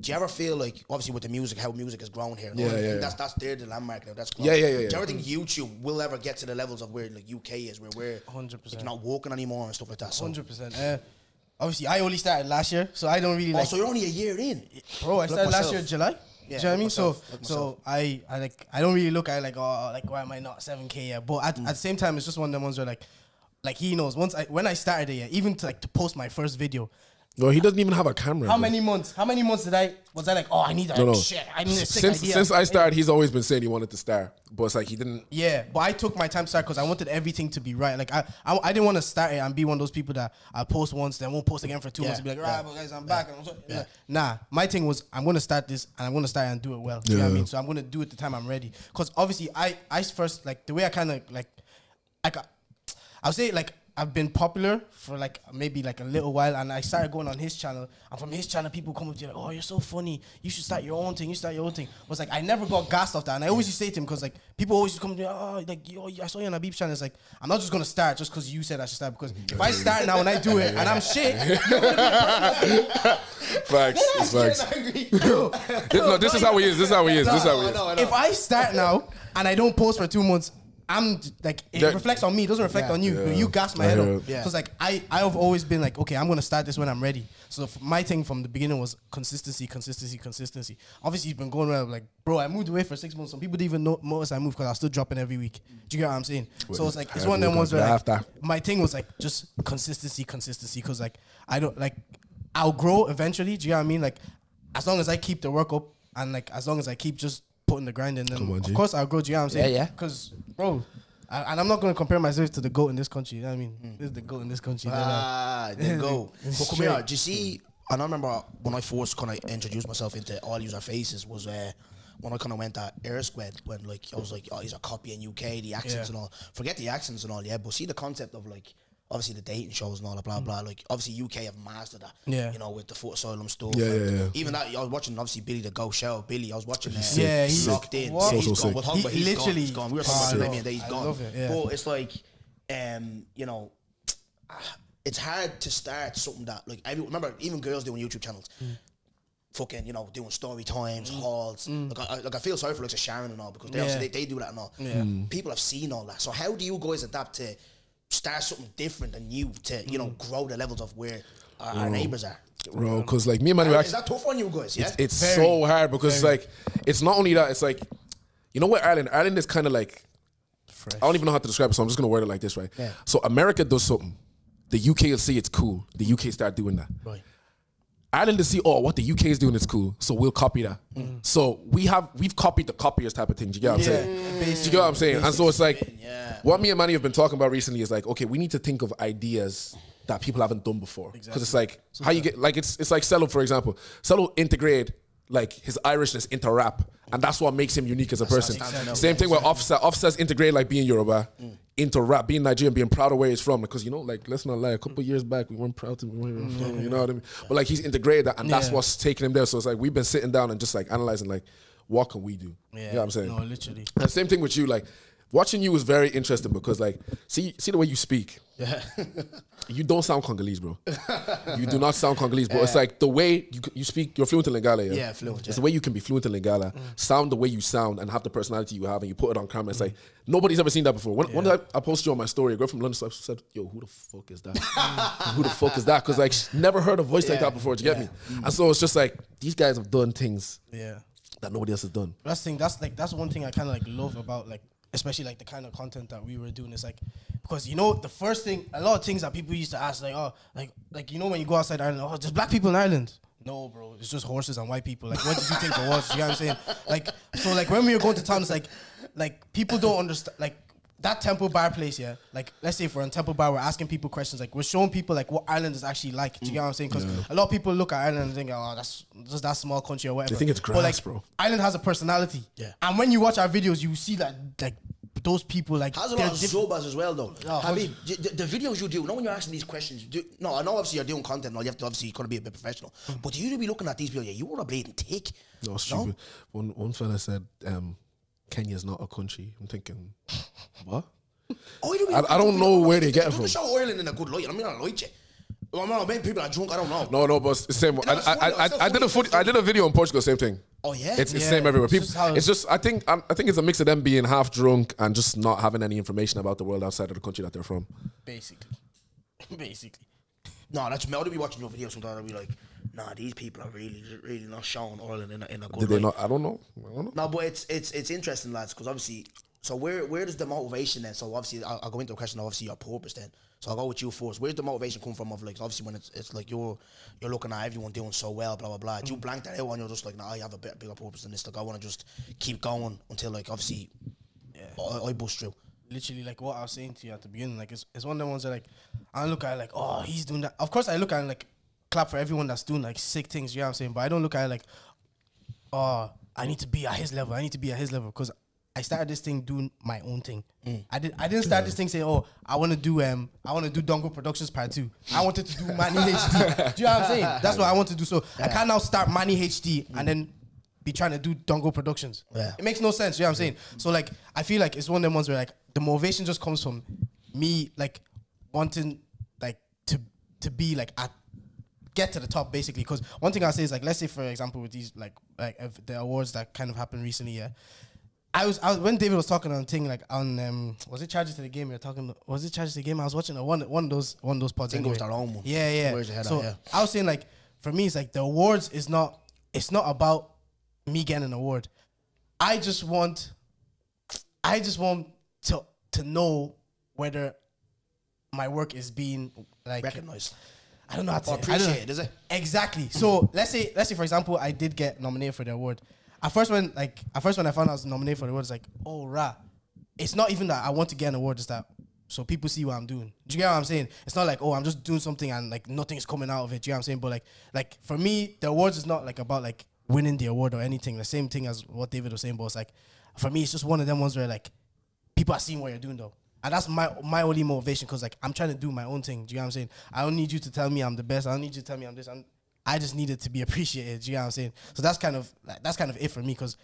do you ever feel like, obviously with the music, how music has grown here? That's there, the landmark now. That's grown. Yeah. Do you ever think YouTube will ever get to the levels of where like UK is, where we're 100% like, not walking anymore and stuff like that? So. 100%. Obviously, I only started last year, so I don't really like. So you're only a year in, bro. I started last year in July. Do you know what I mean? So I don't really look at it like, oh, like why am I not 7K yet? But at the same time, it's just one of them ones where like he knows when I started it, even to post my first video. No, he doesn't even have a camera. How many months was I like, oh, I need that shit. I need a sick idea. Since I started, he's always been saying he wanted to start, but it's like he didn't. Yeah, but I took my time to start because I wanted everything to be right. Like I didn't want to start it and be one of those people that I post once, then won't post again for 2 months and be like, right, but guys, I'm back. Nah, my thing was I'm gonna start this and I'm gonna start and do it well. You know what I mean? So I'm gonna do it the time I'm ready. Because obviously I first like the way I kind of like I'll say like I've been popular for like maybe like a little while, and I started going on his channel, and from his channel people come up to you like, oh, you're so funny, you should start your own thing, But it's like I never got gassed off that, and I always used to say to him, because like people always come to me, oh, like yo, I saw you on Habib's channel. It's like I'm not just gonna start just because you said I should start, because if I start now and I do it and I'm shit, you're gonna be facts. It's facts. No, this is how he is. If I start now and I don't post for 2 months, I'm like, it reflects on me. It doesn't reflect on you. You gas my head up. So it's like, I have always been like, okay, I'm going to start this when I'm ready. So my thing from the beginning was consistency. Obviously, it's been going well. Like, bro, I moved away for 6 months. Some people didn't even notice I moved because I was still dropping every week. Do you get what I'm saying? So it's like, it's one of them ones where like, my thing was like, just consistency. Because like, I don't like, I'll grow eventually. Do you get what I mean? Like, as long as I keep the work up and like, as long as I keep just putting the grind in, then of course I'll grow. Do you know what I'm saying? Yeah. Because, bro, and I'm not going to compare myself to the GOAT in this country. You know what I mean? This is the GOAT in this country. The GOAT. But come here, do you see, and I remember when I first kind of introduced myself into All User Faces was when I kind of went at Air Squad, when like I was like, oh, he's a copy in UK, the accents and all. Forget the accents and all, but see the concept of like, obviously the dating shows and all that, blah, blah. Like, obviously UK have mastered that. You know, with the Foot Asylum stuff. Even that, I was watching, obviously, Billy the Ghost Show. Billy, I was watching he's locked in. What? He's gone. We're talking about he's gone. We were talking about Caribbean, he's gone. Love it, But it's like, you know, it's hard to start something that, like, I remember even girls doing YouTube channels. Fucking, you know, doing story times, hauls. Like I feel sorry for like Sharon and all, because they obviously they do that and all. People have seen all that. So how do you guys adapt to start something different and new to, you know, grow the levels of where our neighbours are? Bro, because like me and Manny, is that tough on you guys? Yeah, it's so hard because like it's not only that, it's like, you know what, Ireland is kind of like fresh. I don't even know how to describe it, so I'm just gonna word it like this, right? So America does something, the UK will see it's cool, the UK start doing that. Right. Ireland to see, oh, what the UK is doing is cool, so we'll copy that. So we've copied the copiers type of thing. Do you get what I'm saying? Do you get what I'm saying? And so it's like, what me and Manny have been talking about recently is like, okay, we need to think of ideas that people haven't done before. Because it's like, how you get, like, it's like Cello, for example. Cello integrate like his Irishness into rap, and that's what makes him unique as a person. Same thing with Offset's integrate like being Yoruba into rap, being Nigerian, being proud of where he's from. Because, you know, like, let's not lie, a couple of years back we weren't proud to be where we were from, you know what I mean? But like, he's integrated that, and that's what's taking him there. So it's like, we've been sitting down and just like analyzing like, what can we do? You know what I'm saying? No, literally. And same thing with you, like, watching you is very interesting because like, see the way you speak. You don't sound Congolese, bro. You do not sound Congolese, but it's like the way you speak, you're fluent in Lingala. Yeah, fluent. It's the way you can be fluent in Lingala, sound the way you sound, and have the personality you have, and you put it on camera. It's like, nobody's ever seen that before. When I posted you on my story, a girl from London said, yo, who the fuck is that? Who the fuck is that? Because like, never heard a voice like that before, do you get me? And so it's just like, these guys have done things that nobody else has done. That's one thing I kind of like love about like, especially like the kind of content that we were doing. Is like, because you know, the first thing, a lot of things that people used to ask, like, oh, like you know, when you go outside Ireland, oh, there's black people in Ireland. No, bro, it's just horses and white people. Like, what did you think it was? You know what I'm saying? Like, so like when we were going to town, it's like people don't understand, like, that Temple Bar place, like, let's say if we're in Temple Bar, we're asking people questions, like, we're showing people, like, what Ireland is actually like. Do you get what I'm saying? Because a lot of people look at Ireland and think, oh, that's just that small country or whatever. They think it's grass, but, like, bro. Ireland has a personality. And when you watch our videos, you see that, like, those people, like, has a lot of Zobas as well, though. Habib, the videos you do, you know, when you're asking these questions, I know obviously you're doing content, you have to obviously kind of be a bit professional, but you to be looking at these videos, you want to bleeding tick. No, stupid. One fella said, Kenya's not a country. I'm thinking, what? I don't know where they get it from. Show Ireland in a good light. I mean, I like it. I mean, maybe people are drunk. I don't know. No, but it's the same. I did a video in Portugal. Same thing. Oh yeah, it's the same everywhere. People, it's just I think it's a mix of them being half drunk and just not having any information about the world outside of the country that they're from. Basically. No, that's me. I'll be watching your videos sometimes. I'll be like, nah, these people are really not showing Ireland in a good Did they light. not? I don't know. No, but it's interesting, lads, because obviously, so where does the motivation then? So obviously, I'll go into a question of obviously your purpose then. So I'll go with you first. Where's the motivation come from? Of like, obviously when it's like you're looking at everyone doing so well, blah blah blah. Do you blank that out and you're just like, nah, I have a bigger purpose than this. Like I want to just keep going until like obviously, I bust through. Literally, like what I was saying to you at the beginning, like it's one of the ones that like I look at it like, oh, he's doing that. Of course, I look at it like clap for everyone that's doing like sick things. You know what I'm saying? But I don't look at it like, oh, I need to be at his level. I need to be at his level because I started this thing doing my own thing. I didn't start this thing saying, oh, I want to do Dongo Productions Part 2. I wanted to do Manny HD. Do you know what I'm saying? That's what I want to do. So I can't now start Manny HD and then be trying to do Dongo Productions. Yeah. It makes no sense. You know what I'm saying? So like I feel like it's one of them ones where like the motivation just comes from me like wanting like to be like get to the top basically. Because one thing I say is like, let's say for example with these like the awards that kind of happened recently, yeah. I was when David was talking on thing like on was it Charges to the Game? Was it Charges to the Game? I was watching one of those pods. I think it was their own one. Yeah. Where's your head so at, yeah. I was saying like for me it's like the awards is not about me getting an award. I just want to know whether my work is being like recognized. I don't know how to appreciate it, is it? Exactly. So let's say for example I did get nominated for the award. At first when I found out I was nominated for the award, it's like, oh rah. It's not even that I want to get an award, it's that so people see what I'm doing. Do you get what I'm saying? It's not like, oh, I'm just doing something and like nothing's coming out of it. Do you get what I'm saying? But like for me, the awards is not like about like winning the award or anything. The same thing as what David was saying, but it's like for me, it's just one of them ones where like people are seeing what you're doing though. And that's my only motivation because like I'm trying to do my own thing. Do you get what I'm saying? I don't need you to tell me I'm the best. I don't need you to tell me I'm this. I just needed to be appreciated. Do you get what I'm saying? So that's kind of it for me because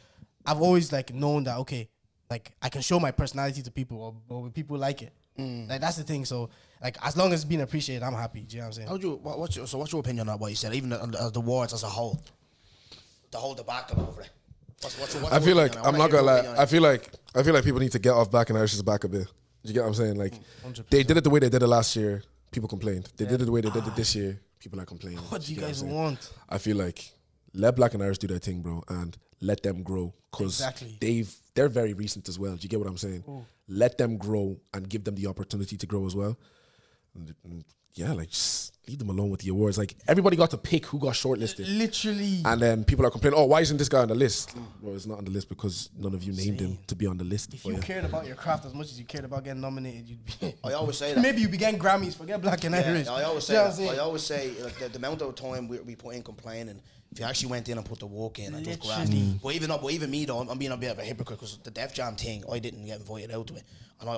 I've always like known that okay, like I can show my personality to people or people like it. Like that's the thing. So like as long as it's being appreciated, I'm happy. Do you know what I'm saying? What's your opinion on what you said? Even the awards as a whole, the whole debacle over it. I feel like I'm not gonna lie. I feel like people need to get off Black and Irish's back a bit. You get what I'm saying? Like 100%. They did it the way they did it last year. People complained. They did it the way they did it this year. People are complaining. What do you guys want? I feel like let Black and Irish do their thing, bro, and let them grow because they're very recent as well. Do you get what I'm saying? Ooh. Let them grow and give them the opportunity to grow as well. And yeah, like just leave them alone with the awards. Like everybody got to pick who got shortlisted. Literally. And then people are complaining, oh, why isn't this guy on the list? Well, it's not on the list because none of you named him to be on the list. If you cared about your craft as much as you cared about getting nominated, you'd be. I always say that. Maybe you began Grammys, forget Black and Irish. I always say that. I always say like, the amount of time we put in complaining. If you actually went in and put the work in and just grabbed it. But even me though, I'm being a bit of a hypocrite because the Def Jam thing, I didn't get invited out to it. And I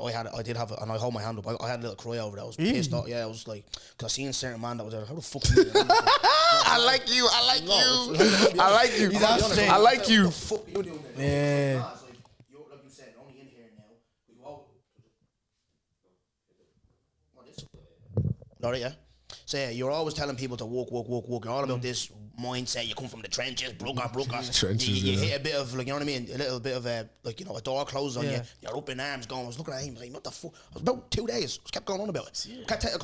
hold my hand up. I had a little cry over that. I was pissed off. Yeah, I was like, because I seen a certain man that was there. How the fuck are you? I like you. I like you. I like you. I like you. What the fuck are you doing there? Yeah. Like you said, only in here now. Alright, yeah. So yeah, you're always telling people to walk. You're all about this mindset. You come from the trenches, Trenches, you hit a bit of like, you know what I mean? A little bit of a like, you know, a door closes on you. You're up in arms going. I was looking at him like, what the fuck? I was about 2 days. Just kept going on about it. Kept saying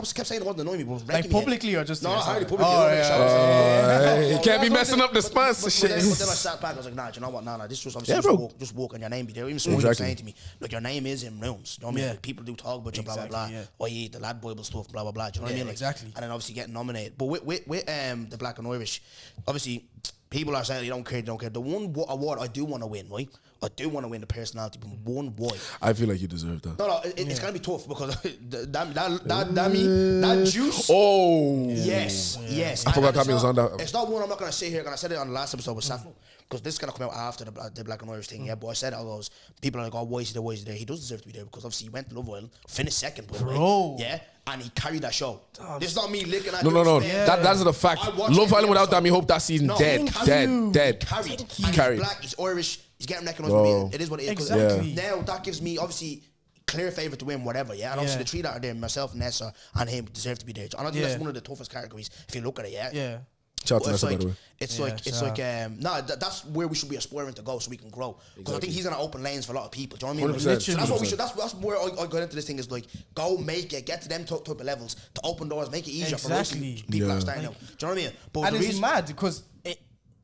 it wasn't annoying me, but like publicly or just no, I heard it publicly. You can't be messing up the sponsorship. But then I sat back. I was like, nah, do you know what? Nah. This was obviously just walk and your name be there. Even someone was saying to me, like, your name is in rooms. You know what I mean? Like, people do talk about you, blah blah blah. I.e. the Lad Bible stuff, blah blah blah. Do you know what I mean? Like, exactly. And then obviously getting nominated. But with the Black and Irish, obviously people are saying they don't care. The one award I do want to win, right? I do want to win the personality, but one why? I feel like you deserve that. No, it's gonna be tough because that juice. Oh, yes. I forgot Tommy was on that. It's not one I'm not gonna say here. And I said it on the last episode with Safo because this is gonna come out after the Black and Irish thing. Yeah, but I said all those people are like, oh, why is he there? He does deserve to be there because obviously he went to Love Island, finished second, by the way. Yeah. And he carried that show. This is not me licking at No. That's the fact. Love Island without Dami Hope that season dead. He's Black, he's Irish, he's getting recognised. It is what it is. Exactly. Now that gives me obviously clear favourite to win whatever, yeah. And obviously the three that are there, myself, Nessa, and him deserve to be there. And I think that's one of the toughest categories if you look at it, yeah. Yeah. Shout out to Nessa, by the way. It's that's where we should be aspiring to go so we can grow. Because I think he's gonna open lanes for a lot of people. Do you know what I mean? 100%. So that's what we should. That's where I got into this thing is like go make it, get to them type of levels to open doors, make it easier for most people that are starting out. Do you know what I mean? But and it's mad because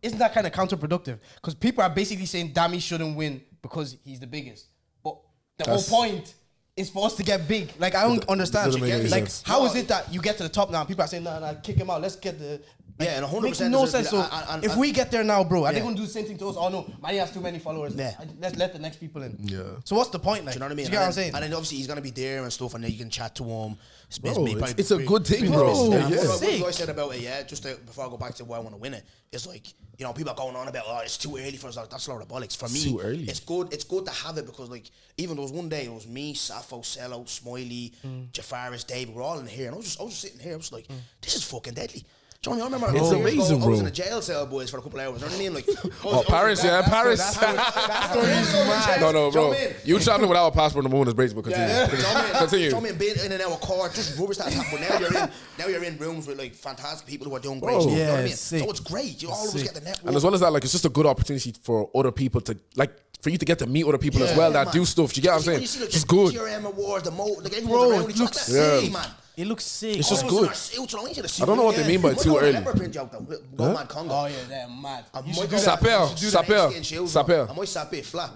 isn't that kind of counterproductive? Because people are basically saying Dami shouldn't win because he's the biggest. But the whole point is for us to get big. Like I don't understand. Like how is it that you get to the top now and people are saying nah, kick him out. Let's get the. Yeah, and 100% makes no sense. So if we get there now, bro, are they Yeah. gonna do the same thing to us? Oh no, Manny has too many followers. Yeah. Let's let the next people in. Yeah. So what's the point? Like, Do you know what I mean? Do you get what I'm saying? And then obviously he's gonna be there and stuff, and then you can chat to him. Bro, it's a good thing, bro. What Yeah. I said about it, just before I go back to why I want to win it, it's like, you know, people are going on about, oh, it's too early for us. Like, that's a lot of bollocks. For me, too early. it's good to have it because, like, even there was one day, it was me, Safo, Cello, Smiley, Jafaris, David, we're all in here, and I was just sitting here, I was like, this is fucking deadly. Do you know what I mean? I remember It's amazing, I was bro. in a jail cell, boys, for a couple of hours. You know what I mean? Like, Paris. That story is mad. No, bro. You traveling without a passport on the moon is crazy, but continue. Yeah. Do you know what I mean? Continue. Do you know what I mean? Being in and out of court, just rubber starts happening. Now you're in rooms with like fantastic people who are doing great Bro. stuff. You know what I Yeah, mean? sick. So it's great. You all of us get the network. And as well as that, like, it's just a good opportunity for other people to, like, for you to get to meet other people as well that man. do stuff. Do you get what I'm saying? You see, like, It's good. GRM awards, like everyone's Bro, around it each other. looks That's sick. man. It looks sick. It's just All of us in good. our suits, I want you to see I don't know what they mean by Might too go on a early. leopard print joke though. Go Mad Congo. Oh yeah, they're mad. I You might should go do that. Sapper. You should do the Sapper. snakeskin shields, Sapper. man. I might sap it flat.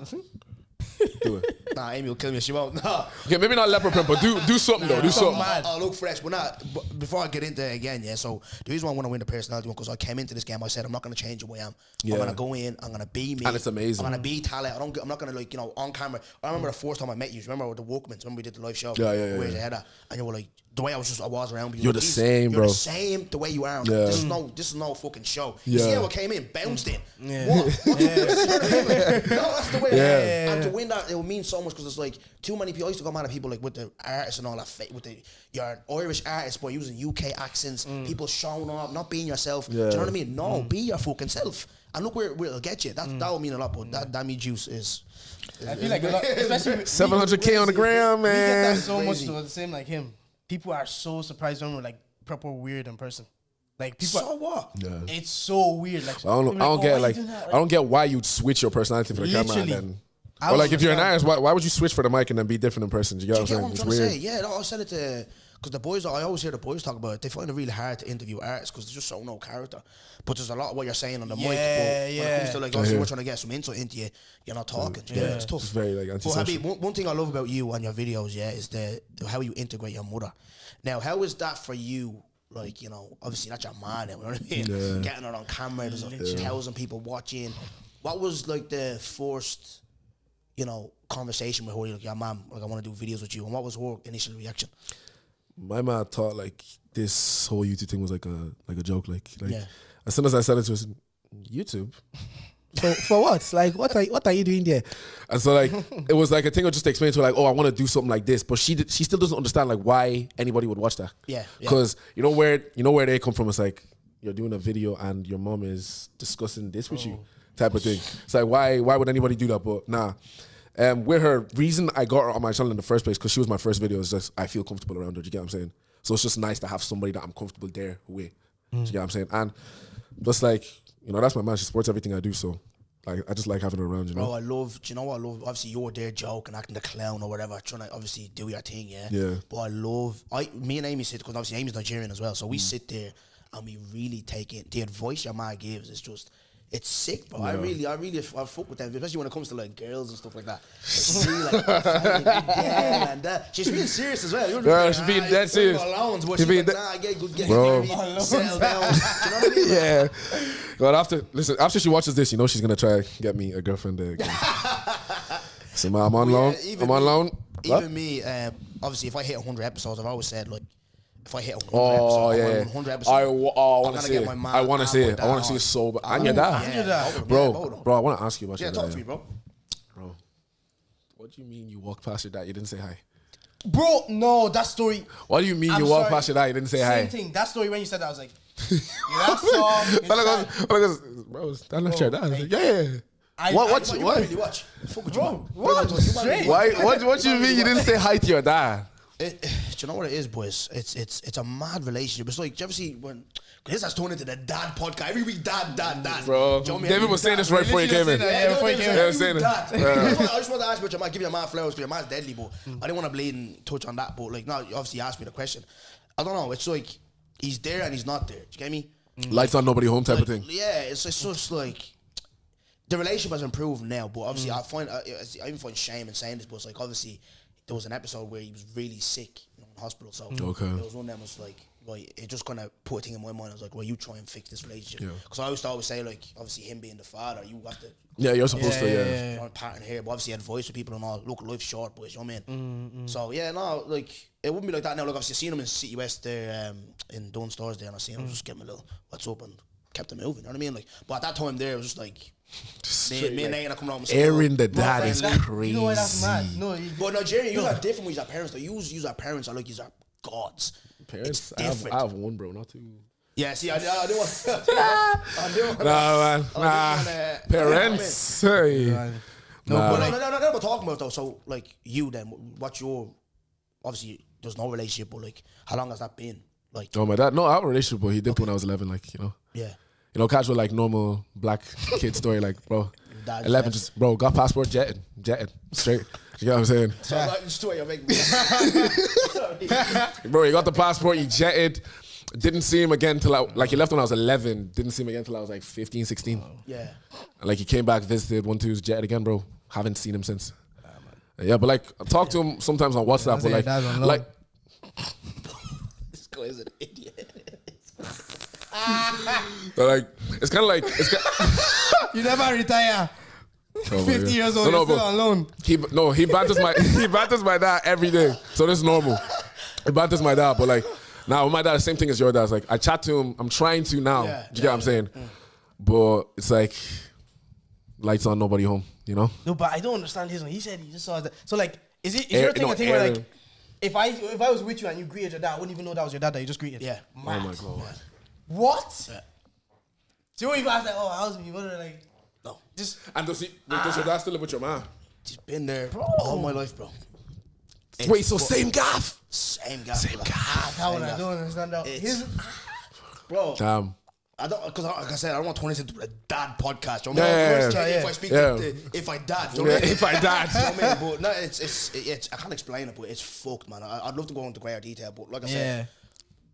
Do it. Nah, Amy will kill me. She won't. Nah. Okay, maybe not leopard print, but do something though. Do something. I'll look fresh, but not. But before I get into it again, yeah. So the reason why I want to win the personality one because I came into this game, I said I'm not going to change who I am. Yeah. I'm going to go in. I'm going to be me. And it's amazing. I'm going to be talent. I'm not going to like on camera. I remember the first time I met you. Remember with the Walkmans? Remember we did the live show? Yeah. Where's your head at? And you were like. The way I was around you. You're the same, you're bro. The same the way you are. Yeah. This is no fucking show. You see how I came in, bounced in. Yeah. What? No, that's the way. Yeah. And to win that, it would mean so much because it's like too many people. I used to go mad at people like with the artists and all that. You're Irish artists, but using UK accents. People showing up, not being yourself. Yeah. Do you know what I mean? No, be your fucking self. And look where it'll get you. That will mean a lot. But that Dami Juice is. I feel like a lot, especially with 700K on the gram, we get man. that so much Crazy. though. The same like him. People are so surprised when we're like proper weird in person. Like people. So what? Yeah. It's so weird. Like I don't get like I don't get why you'd switch your personality for the camera and Literally. then. I Or like if you're an understand. artist, why would you switch for the mic and then be different in person? Do you get what Do you I'm get saying? what I'm It's trying to weird. say? Yeah, no, I said it to because the boys. I always hear the boys talk about it. They find it really hard to interview artists because there's just so no character. But there's a lot of what you're saying on the mic. But when it comes to like, obviously, we're trying to get some insight into you. You're not talking. Yeah, it's tough. It's very like But antisocial. Habib, one thing I love about you and your videos, yeah, is the how you integrate your mother. Now, how is that for you? Like, you know, obviously that's your man. You know what I mean? Yeah. Getting her on camera, there's 1,000 people watching. What was like the first, you know, conversation with her? Like, your mom, like, I want to do videos with you. And what was her initial reaction? My man thought like this whole YouTube thing was like a joke. Like Yeah. as soon as I said it to her, YouTube. For what? Like, what are you doing there? And so like it was like a thing I just explained to her like, oh, I want to do something like this, but she still doesn't understand like why anybody would watch that. Yeah, yeah. Because you know where they come from. It's like you're doing a video and your mom is discussing this with you, type of thing. It's like why would anybody do that? But nah. With her reason I got her on my channel in the first place because she was my first video. Is just I feel comfortable around her. Do you get what I'm saying? So it's just nice to have somebody that I'm comfortable there with. Do you get what I'm saying? And just like that's my man. She supports everything I do. So like I just like having her around. You know. Bro, do you know what I love? Obviously, you're there joking, acting the clown or whatever, trying to obviously do your thing, yeah? Yeah. But me and Amy sit, because obviously Amy's Nigerian as well, so we sit there and we really take it. The advice your man gives is just, it's sick, bro. Yeah. I fuck with them, especially when it comes to like girls and stuff like that. It's really like, yeah, and that. She's being serious as well. Girl, she's being dead serious. She's being like, nah, get good, Bro. settle down. Do you know what I mean? Yeah. But after she watches this, she's gonna try get me a girlfriend there again. So I'm on loan. I'm on loan. Even me, obviously, if I hit 100 episodes, I've always said like, if I hit 100 Oh episodes, yeah. 100 episodes, I want I'm to gonna see get it. my mom I want to and see my it. I want dad to see it on. so bad. And your dad, Yeah, bro. I want to ask you about Yeah, your talk dad. to me, bro. Bro, what do you mean you walked past your dad? You didn't say hi. Bro, no, that story. What do you mean I'm you walked sorry. past your dad? You didn't say Same hi. thing. That story when you said that, I was like, that song. is Fella bad. goes, bro, that's not your dad. I was like, yeah. What? You really watch. Fuck with you, man. What? Straight. Why? What do you mean you didn't say hi to your dad? Do you know what it is, boys? It's a mad relationship. It's like, do you ever see when this has turned into the dad podcast every week? Dad. Bro, Do you know what I mean? David was saying this right before he came in. Yeah, before he came in. Yeah, saying it. I just want to ask you, I might give you a man flowers because your man's deadly, but I didn't want to bleed and touch on that. But like, now you obviously asked me the question. I don't know. It's like he's there and he's not there. Do you get me? Lights on, nobody home type of thing. Yeah, it's just like the relationship has improved now, but obviously I even find shame in saying this, but it's like obviously there was an episode where he was really sick, in hospital. So Okay. there was one that was like, it just kind of put a thing in my mind. I was like, well, you try and fix this relationship, because I used to always say like, obviously him being the father, you have to. Yeah, you're supposed to. Yeah. You're part in here, but obviously advice for people and all. Look, life's short, boys. You know what I mean? So yeah, no, like it wouldn't be like that now. Like obviously, I seen him in City West there, in Dunn Stores there, and I seen him just getting a little what's up and kept him moving. You know what I mean? Like, but at that time there, it was just like. Me and Nate coming out and airing the dad is crazy. You know why that's mad? No, but Nigerian, you are different with your parents. Though. Use our parents are like these are gods. Parents, it's different. I have one, bro, not two. Yeah, see, I didn't want. Parents. Hey. No, we're talking about though. So, like, you then, what's your? Obviously, there's no relationship, but like, how long has that been? Like, Oh, my dad. No, I have a relationship, but he dipped when I was 11. Like, yeah. Casual, like normal black kid story. Like, bro, Dad's 11, best. just bro, got passport, jetted, straight. You know what I'm saying? So just the way you're making me. Bro, he got the passport, he jetted. Didn't see him again till he left when I was 11. Didn't see him again till I was like 15, 16. Yeah. And like he came back, visited, 1, 2's jetted again, bro. Haven't seen him since. Yeah, but like I talk to him sometimes on WhatsApp, but like This guy is an idiot. but like it's kind of like you never retire. Oh 50 years old, you're still on loan. He banters my dad every day, so this is normal. He banters my dad, but like now with my dad, the same thing as your dad. It's like I chat to him. I'm trying to now. Do you get what I'm saying? But it's like lights on, nobody home. No, but I don't understand his one. He said he just saw that. So like, is your thing a thing where like, if I was with you and you greeted your dad, I wouldn't even know that was your dad that you just greeted? Yeah. Mad. Oh my god. Yeah. What? Yeah. So you asked like, oh, how's me? What are like? No. Just And does your dad still live with your mom? Just been there all my life, bro. Wait, so same gaff? Same gaff. that one I don't understand that. Bro. Damn. I don't, because like I said, I don't want to turn this into a dad podcast. You know Yeah. if I speak, if I dad, you know what I mean? If I dad. You know what I mean? But no, it's I can't explain it, but it's fucked, man. I'd love to go into greater detail, but like I said,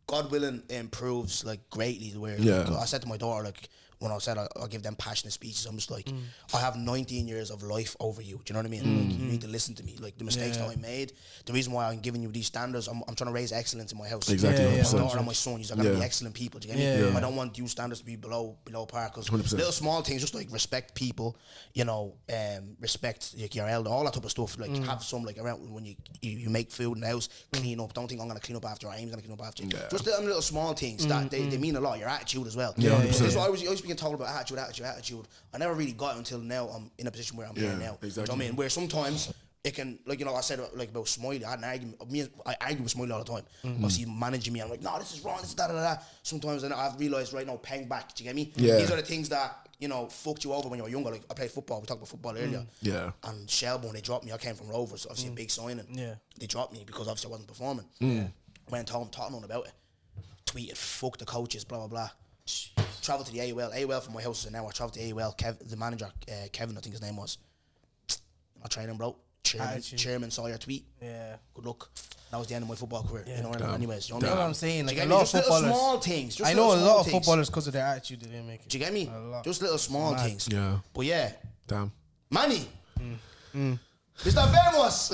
God willing, it improves like greatly. Where I said to my daughter, like when I said I'll give them passionate speeches, I'm just like, I have 19 years of life over you. Do you know what I mean? Like, you need to listen to me. Like the mistakes that I made, the reason why I'm giving you these standards, I'm trying to raise excellence in my house. Exactly. My daughter and my son, you're gonna be excellent people. Do you get me? I don't want you standards to be below par, because little small things, just like respect people, respect like, your elder, all that type of stuff. Like have some like around when you make food in the house, clean up. Don't think I'm gonna clean up after I'm gonna clean up after you. Just them little small things that they mean a lot. Your attitude as well. That's why I was being told about attitude. I never really got it until now. I'm in a position where I'm here now. Exactly. You know what I mean? Where sometimes it can, like, I said like about Smiley. I had an argument. I argue with Smiley all the time. Obviously managing me, I'm like, no, this is wrong. This is da. Sometimes I've realised right now, paying back. Do you get me? Yeah. These are the things that fucked you over when you were younger. Like I played football. We talked about football earlier. Yeah. And Shelbourne, they dropped me. I came from Rovers, obviously a big signing. Yeah. They dropped me because obviously I wasn't performing. Went home talking about it. Tweeted, fuck the coaches, blah blah blah. Travelled to the AUL from my house, and now I travelled to AUL. The manager, Kevin, I think his name was. I trained him, bro. Chairman saw your tweet. Yeah. Good luck. That was the end of my football career. Yeah. Anyways, you know what I'm saying? Like a lot of footballers. Small things. I know a lot of footballers because of their attitude they didn't make it. Do you get me? Just little small things. Yeah. But yeah. Damn. Manny. Mr. Famous.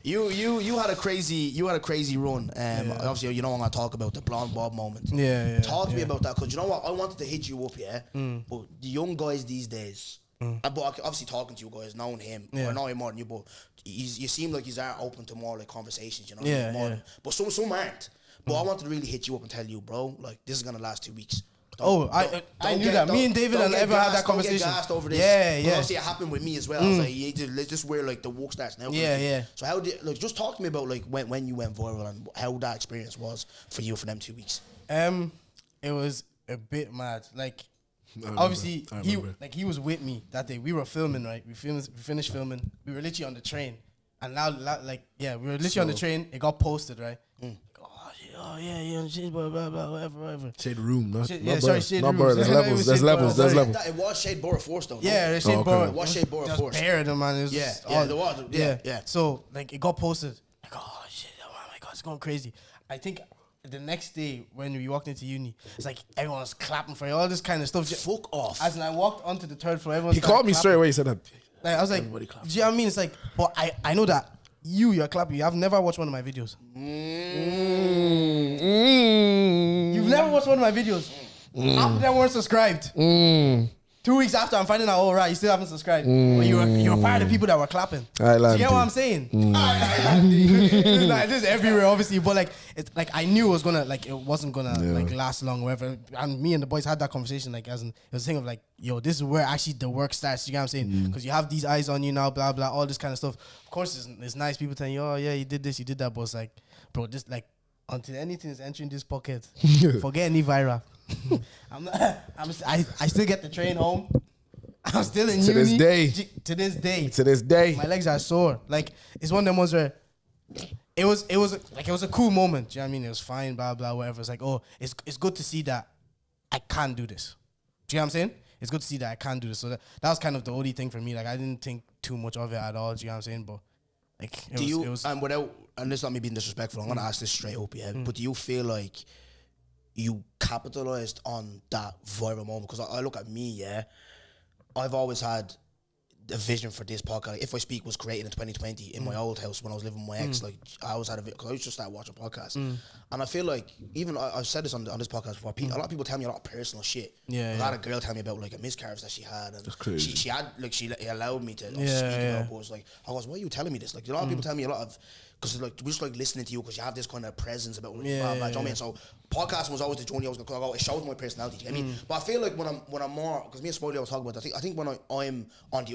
you had a crazy run. Obviously, I'm gonna talk about the blonde bob moment. Talk to me about that, because you know what, I wanted to hit you up, but the young guys these days, but obviously talking to you guys, knowing him, I know him more than you, but you seem like he's open to more like conversations, but some aren't. But I wanted to really hit you up and tell you, bro, like this is gonna last 2 weeks. I knew that. Me and David and ever had that conversation. Don't get gassed over this. But obviously it happened with me as well. I was like, let's just where like the work starts now. So how did just talk to me about like when you went viral and how that experience was for you for them 2 weeks. It was a bit mad. Like obviously he was with me that day. We were filming, right? We finished filming. We were literally on the train. And now, like, yeah, we were literally on the train. It got posted, right? Oh yeah, shade, blah, whatever. Shade room, no? Shade room. Not bird. There's levels. There's levels. It was Shade Borough Force though. Yeah, the Shade Borough. It was Shade Borough Force. There man. It was there was. Yeah. So like it got posted. Like, oh shit, oh my god, it's going crazy. I think the next day when we walked into uni, it's like everyone was clapping for you, all this kind of stuff. Fuck off. As I walked onto the third floor, everyone He called me straight away. He said that. Like, I was like, do you know what I mean? It's like, but I know that you're clapping. You have never watched one of my videos. You've never watched one of my videos. Half of them weren't subscribed. 2 weeks after, I'm finding out, oh, right, you still haven't subscribed. But you were part of the people that were clapping. Do you get what I'm saying? This is everywhere, obviously. But, like, it's like I knew it was gonna, like, it wasn't gonna, like, last long, whatever. And me and the boys had that conversation, like, as in, it was a thing of, like, yo, this is where actually the work starts. You get what I'm saying? Because you have these eyes on you now, blah, blah, all this kind of stuff. Of course, it's nice people telling you, oh, yeah, you did this, you did that. But it's like, bro, this, like, until anything is entering this pocket, forget any viral. I still get the train home. I'm still in uni. To this day. My legs are sore. Like, it's one of them ones where it was a cool moment. Do you know what I mean? It was fine, blah, blah, whatever. It's like, oh, it's good to see that I can do this. Do you know what I'm saying? It's good to see that I can do this. So that was kind of the only thing for me. Like, I didn't think too much of it at all. Do you know what I'm saying? But like, it was and this is not me being disrespectful, I'm gonna ask this straight up, yeah. But do you feel like you capitalized on that viral moment? Because I look at me, yeah, I've always had a vision for this podcast. If I Speak was created in 2020 in my old house when I was living with my ex. Like, I always had a because I used to start watching podcasts, and I feel like even I've said this on this podcast before. A lot of people tell me a lot of personal shit. A lot of girls tell me about like a miscarriage that she had, and she had like she allowed me to speak about. But it was like, I was, why are you telling me this? Like, a lot of people tell me a lot of. Because like we just like listening to you because you have this kind of presence about blah, blah, you know what I mean? So podcasting was always the journey I was going to go. It shows my personality. You know what I mean? But I feel like when I'm more, because me and Smiley was talking about, I think when I'm on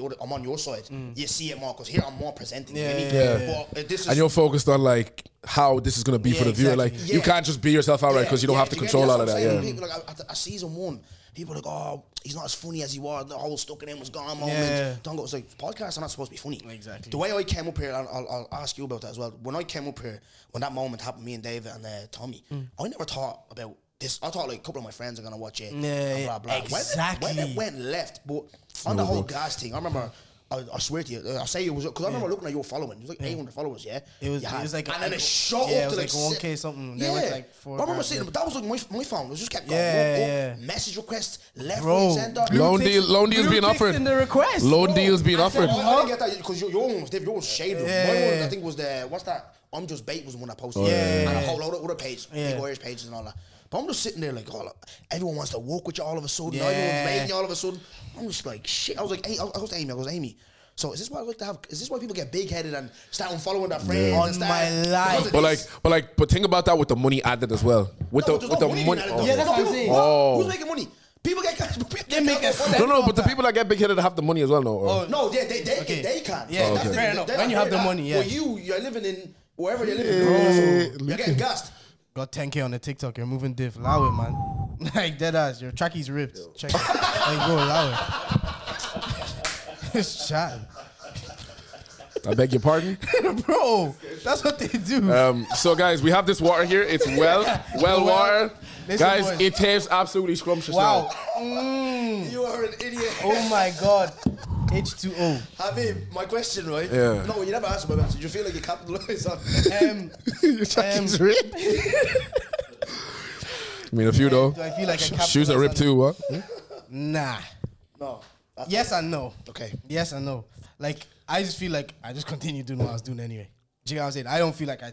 your side, you see it more because here I'm more presenting. You know what I mean? But this is, and you're focused on like how this is going to be for the viewer. Like you can't just be yourself outright because you don't have to control all of that. Yeah. People, like at season 1. People are like, oh, he's not as funny as he was. The whole stuck in him was gone moment. Don't go. It's like, podcasts are not supposed to be funny. Exactly. The way I came up here, and I'll ask you about that as well. When I came up here, when that moment happened, me and David and Tommy, I never thought about this. I thought like a couple of my friends are going to watch it. And blah, blah. Exactly. When it went left, but on the whole gas thing, I remember... I swear to you, I say it was because I remember looking at your following. It was like 800 followers, yeah. It was like, and then it shot up to like 1K something. Yeah, went like 4. I remember seeing it, but that was like my phone. It just kept going. Message requests left, right, center. Loan deals being offered. In the request. Loan deals being offered. I didn't get that because your one was different. Yours was shade. My one I think was the what's that? I'm Just Bait was the one that posted. And a whole load of other pages, big Irish pages and all that. But I'm just sitting there like, oh, everyone wants to work with you all of a sudden. Everyone's making you all of a sudden. I'm just like, shit. I was like, I was Amy. So is this why I like to have? Is this why people get big headed and start unfollowing their friends? On my life. But think about that with the money added as well. With the money. Yeah, that's what I'm saying. Who's making money? People get cash. But the people that get big headed have the money as well, no? No, they can. Yeah, fair enough. When you have the money, yeah. Well, you're living in wherever you're living, bro. You're getting gassed. Got 10K on the TikTok. You're moving diff. Allow it, man. Like dead ass. Your tracky's ripped. Check it. Like, bro, allow it. Just chatting. I beg your pardon? Bro, that's what they do. So guys, we have this water here. It's well water. Listen, guys, boys. It tastes absolutely scrumptious now. You are an idiot. Oh my God. H2O. Habib, my question, right? Yeah. No, you never answered my question. Do you feel like you capitalized on your tracky's ripped? I mean, a few though. Do I feel like I capitalized shoes are ripped too, what? Nah. No. Yes and no. Okay. Yes and no. Like, I just feel like I just continue doing what I was doing anyway. Do you know what I'm saying? I don't feel like I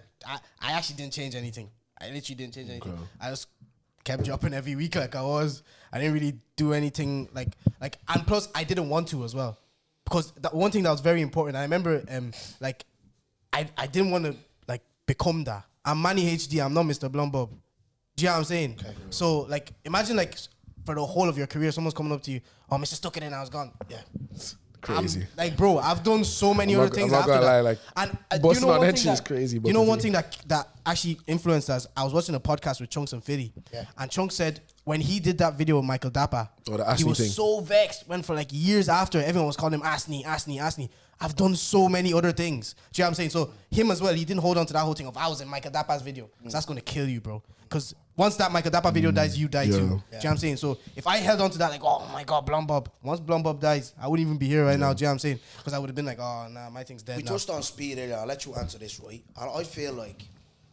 actually didn't change anything. I literally didn't change anything. Okay. I just kept dropping every week like I was. I didn't really do anything like, and plus I didn't want to as well. Because that one thing that was very important, I remember, like, I didn't want to, like, become that. I'm Manny HD, I'm not Mr. Blumbob. Do you know what I'm saying? Okay. So, like, imagine, like, for the whole of your career, someone's coming up to you, oh, Mr. Stuck It In, I was gone. Yeah. Crazy. Like, bro, I've done so many other things after that. Lie, like, and busting on that shit is crazy. You know one thing that actually influenced us? I was watching a podcast with Chunks and Fiddy. Yeah. And Chunks said, when he did that video with Michael Dapper, Oh, the he Asni was thing. so vexed. Went for like years after, everyone was calling him Asni. I've done so many other things. Do you know what I'm saying? So him as well, he didn't hold on to that whole thing of I was in Michael Dapper's video. Because that's gonna kill you, bro. Because once that Michael Dapper video dies, you die too. Do you know what I'm saying? So if I held on to that, like, oh my God, Blum Bob. Once Blum Bob dies, I wouldn't even be here right now. Do you know what I'm saying? Because I would have been like, oh nah, my thing's dead. We now. touched on speed earlier. I'll let you answer this, right? I feel like,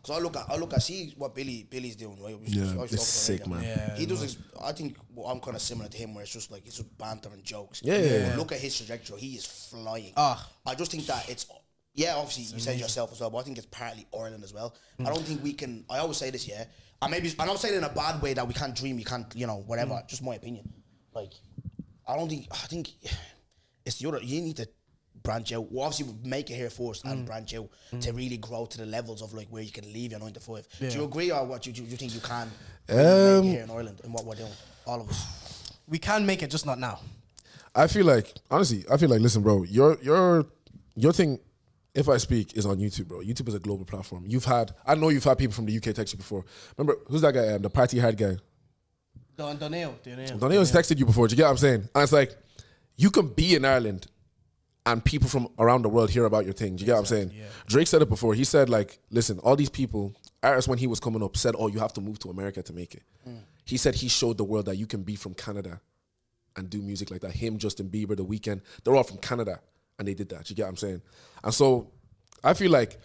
because I look at see what Billy's doing, right? It's sick, man. Yeah, he does. I think I'm kind of similar to him, where it's just like it's just banter and jokes. Yeah. Look at his trajectory; he is flying. Ah. I just think that it's obviously you said it yourself as well, but I think it's partly Ireland as well. I don't think we can. I always say this, and maybe I'm not saying it in a bad way that we can't dream, we can't, whatever. Just my opinion. Like, I think it's the other. You need to branch out. Well, obviously, make it here first and branch out to really grow to the levels of like where you can leave your 9 to 5. Do you agree, or what? Do you think you can make it here in Ireland in what we're doing, all of us? We can make it, just not now. I feel like, honestly, listen, bro, your thing, if I speak, is on YouTube, bro. YouTube is a global platform. I know you've had people from the UK text you before. Remember, who's that guy? The party hard guy. Doneo has texted you before. Do you get what I'm saying? And it's like, you can be in Ireland and people from around the world hear about your thing. Do you get what I'm saying? Yeah. Drake said it before. He said, like, listen, all these people, artists when he was coming up, said, oh, you have to move to America to make it. He said he showed the world that you can be from Canada and do music like that. Him, Justin Bieber, The Weeknd, they're all from Canada. And they did that. Do you get what I'm saying? And so I feel like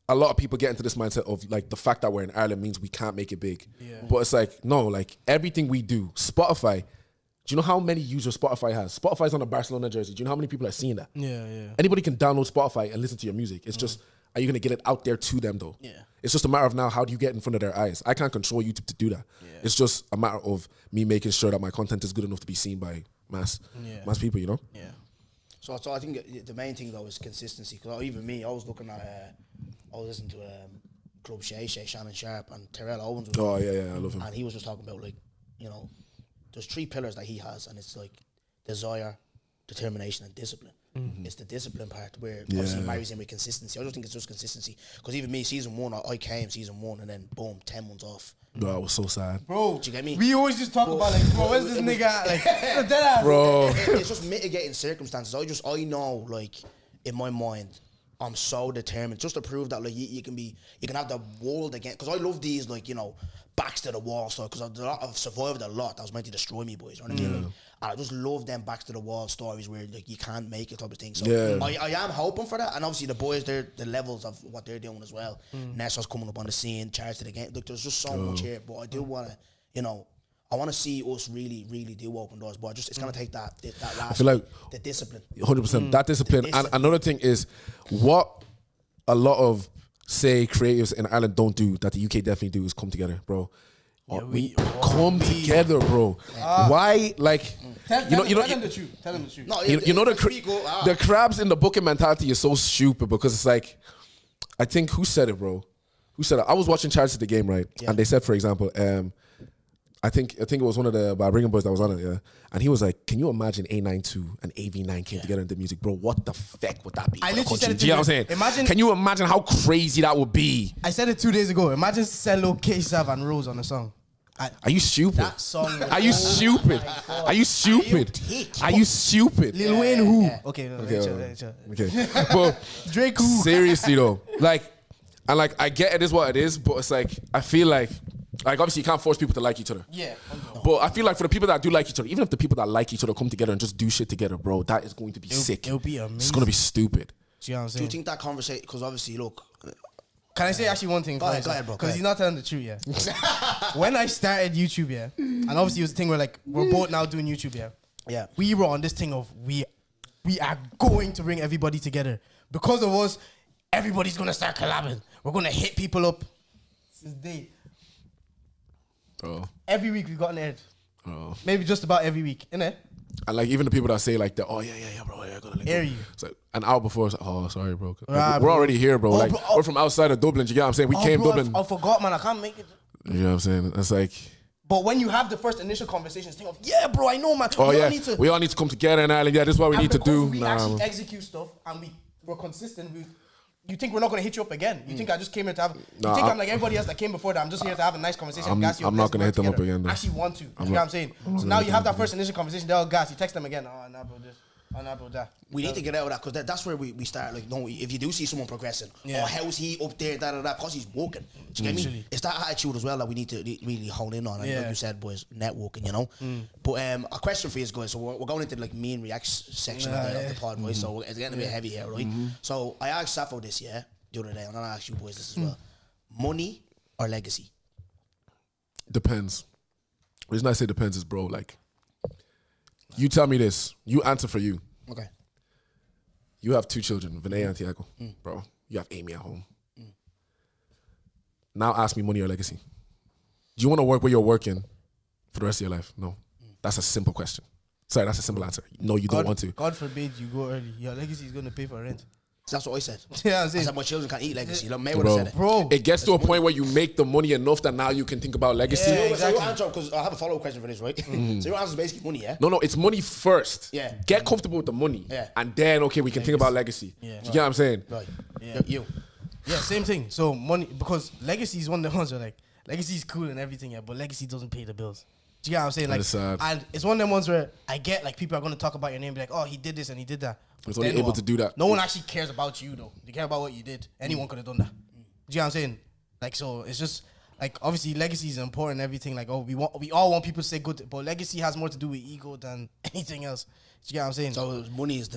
a lot of people get into this mindset of like the fact that we're in Ireland means we can't make it big. Yeah. But it's like, no, like everything we do, Spotify, do you know how many users Spotify has? Spotify's on a Barcelona jersey. Do you know how many people are seeing that? Yeah. Anybody can download Spotify and listen to your music. It's just, are you going to get it out there to them though? Yeah. It's just a matter of now, how do you get in front of their eyes? I can't control YouTube to do that. Yeah. It's just a matter of me making sure that my content is good enough to be seen by mass people, you know? Yeah. So I think the main thing though is consistency. Because even me, I was looking at, I was listening to Club Shay, Shannon Sharp, and Terrell Owens. Oh yeah, I love him. And he was just talking about like, there's 3 pillars that he has, and it's like desire, determination, and discipline. It's the discipline part where obviously marries in with consistency. I just think it's just consistency. Because even me, season 1, I came season 1, and then boom, 10 months off. Bro, I was so sad. Bro, do you get me? We always just talk about like, bro, where's this nigga at? Like, bro. It's just mitigating circumstances. I know, like, in my mind, I'm so determined just to prove that like you can have the world again. Because I love these like backs to the wall stuff. Because I've survived a lot that was meant to destroy me, boys. You know what I mean? Like, and I just love them backs to the wall stories where like you can't make it type of thing. So I am hoping for that. And obviously the boys, they're the levels of what they're doing as well. Nessa's coming up on the scene, Charge to the Game. Look, there's just so much here. But I do want to, I want to see us really, really do open doors. But it's going to take that last, I feel like the discipline. 100%. That discipline. And another thing is what a lot of, say, creatives in Ireland don't do that the UK definitely do is come together, bro. Yeah, we come together, bro. Why, like, tell them the truth. Tell them the truth. No, the crabs in the bucket mentality is so stupid because it's like, I think, who said it, bro? Who said it? I was watching Charge to the Game, right? Yeah. And they said, for example, I think it was one of the Ringham boys that was on it, yeah. And he was like, can you imagine A92 and AV9 came together into music, bro? What the fuck would that be? I literally said it to you. Know what I'm saying? Can you imagine how crazy that would be? I said it 2 days ago. Imagine Cello, K-Sav, and Rose on a song. Are you stupid? That song. Are you stupid? Are you stupid? Are you stupid? Lil Wayne who? Yeah. Okay. But Drake who? Seriously though, I get it is what it is, but it's like I feel like obviously you can't force people to like each other. Yeah. But I feel like for the people that do like each other, even if the people that like each other come together and just do shit together, bro, that is going to be sick. It'll be amazing. It's going to be stupid. Do you know what I'm saying? Do you think that conversation? Because obviously, look. Can I say actually one thing? Go ahead, bro. Because he's not telling the truth, yeah. When I started YouTube, yeah, and obviously it was a thing where like we're both now doing YouTube, yeah. Yeah. We were on this thing of we are going to bring everybody together. Because of us, everybody's gonna start collabing. We're gonna hit people up. Since day. Bro. Every week we've gotten aired. Oh. Maybe just about every week, innit? And like even the people that say like, oh yeah, bro, yeah, gonna air you. It's like an hour before, it's like, oh sorry, bro. Right, we're already here, bro. Oh, we're from outside of Dublin. You get what I'm saying? We came Dublin. I forgot, man. I can't make it. You know what I'm saying? It's like. But when you have the first initial conversations, think of bro, I know, man. Oh we all need to come together in Ireland. Yeah, this is what we need to do. We actually execute stuff and we're consistent. you think we're not going to hit you up again? You think I just came here to have... you think I'm like everybody else that came before that. I'm just here to have a nice conversation. I'm not going to hit them up again, though. Actually want to. You know what I'm saying? So now you have that first initial conversation. They're all gas. You text them again. Oh, nah, bro, this. Oh, nah, bro, that. We need to get out of that because that's where we start. Like, no, if you do see someone progressing, or how's he up there, because he's walking. Do you get me? It's that attitude as well that we need to really hone in on. And like you said, boys, networking, you know. But a question for you guys. So we're going into like main react section of the pod, boys. So it's getting a bit heavy here, right? So I asked Safo this the other day, and I'm gonna ask you boys this as well: money or legacy? Depends. The reason I say depends is, bro, like, you tell me this. You answer for you. Okay. You have 2 children, Vinay and Tiago. Bro, you have Amy at home. Now ask me money or legacy. Do you want to work where you're working for the rest of your life? No. That's a simple question. Sorry, that's a simple answer. No, you don't want to. God forbid you go early. Your legacy is going to pay for rent. That's what I said. Yeah, I said my children can't eat legacy. Like, May would have said it. Bro, it gets to a point where you make the money enough that now you can think about legacy. Yeah, exactly. So your answer, because I have a follow-up question for this, right? So your answer is basically money, yeah? No, it's money first. Yeah. Get comfortable with the money. Yeah. And then, okay, we can think about legacy. Yeah. Do you get what I'm saying? Right. Yeah. You. Yeah, same thing. So money, because legacy is one of the ones where like, legacy is cool and everything, yeah, but legacy doesn't pay the bills. Do you get what I'm saying? Like, That is sad. and it's one of them ones where I get like people are going to talk about your name, be like, oh, he did this and he did that. It's only able to do that. No one actually cares about you though. They care about what you did. Anyone could have done that. Do you get what I'm saying? Like, so it's just like obviously legacy is important and everything. Like, oh, we all want people to say good, but legacy has more to do with ego than anything else. Do you get what I'm saying? So money is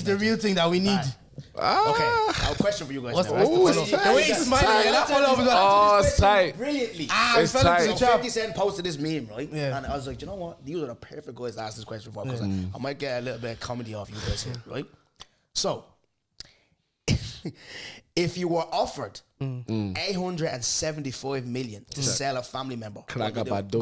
the real thing that we need. Right. Okay, I have a question for you guys. What's now. the way he's smiling? It's tight. Brilliantly. It's tight. So 50 Cent posted this meme, right? Yeah. And I was like, you know what? These are the perfect guys to ask this question for because I might get a little bit of comedy off you guys here, right? So, if you were offered 875 million to sell a family member, Go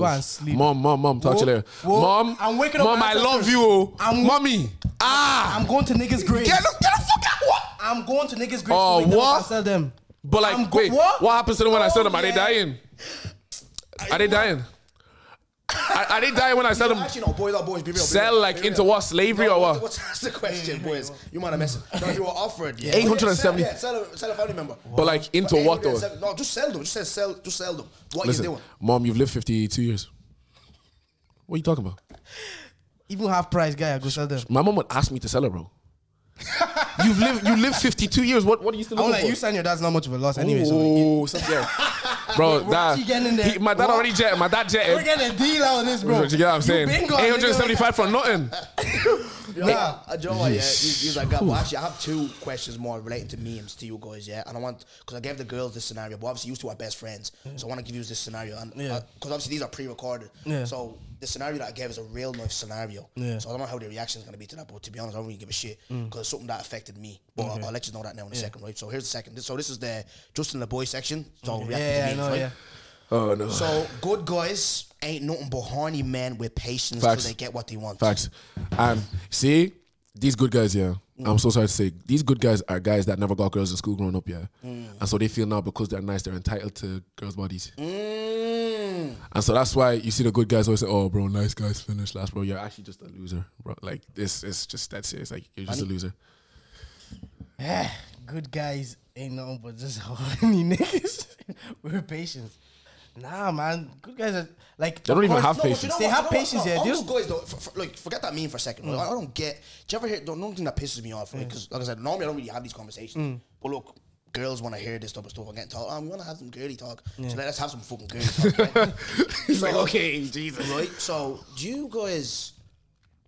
and sleep. Mom, talk to you later. Mom, I'm waking up. Mom, I love you. Mommy. I'm going to niggas' graves. Get the fuck out! What? I'm going to niggas' graves. Oh, to wake them up what? and sell them. But like, wait, what happens to them when I sell them? Are they dying? Are they dying? Are they dying when I sell them? Actually, no, boys, be real. Sell like into what? Slavery or what? That's the question, boys. You might have messed it. No, you were offered 870. Sell a family member. But like into what though? No, just sell them. Just sell them. What Listen, you doing? Mom, you've lived 52 years. What are you talking about? Even half price guy, I go sell them. My mom would ask me to sell her, bro. You lived 52 years. What are you still looking for? You and your dad's not much of a loss anyway. Bro, actually getting in there. my dad already jetted. My dad jetted. We're getting a deal out of this, bro. You get what I'm saying? 875 for nothing. Yeah, you know what? Yeah, you like that. Well, actually, I have 2 questions more relating to memes to you guys. Yeah, and I want because I gave the girls this scenario, but obviously you 2 are best friends, so I want to give you this scenario, and because obviously these are pre-recorded. Yeah. So the scenario that I gave is a real life scenario. Yeah. So I don't know how the reaction is gonna be to that, but to be honest, I don't really give a shit because it's something that affected me. But I'll let you know that now in a second, right? So here's the second. So this is the Justin LeBoy section. So react to memes, right? Oh no. So good guys ain't nothing but horny men with patience till they get what they want. Facts. And see, these good guys, I'm so sorry to say, these good guys are guys that never got girls in school growing up, and so they feel now because they're nice, they're entitled to girls' bodies. And so that's why you see the good guys always say, "Oh, bro, nice guys finish last, bro. You're actually just a loser, bro. Like this is just that serious. Like you're just a loser." Yeah, good guys ain't nothing but just horny niggas with patience. Nah, man, good guys are like they don't even have patience. They have patience, yeah. Those guys though, like forget that meme for a second. I don't get. Do you ever hear? The only thing that pisses me off, right? Because like I said, normally I don't really have these conversations. But look, girls want to hear this type of stuff. I'm getting talk. We want to have some girly talk. So let's have some fucking girly talk. Right? He's like, okay, Jesus, right? So do you guys?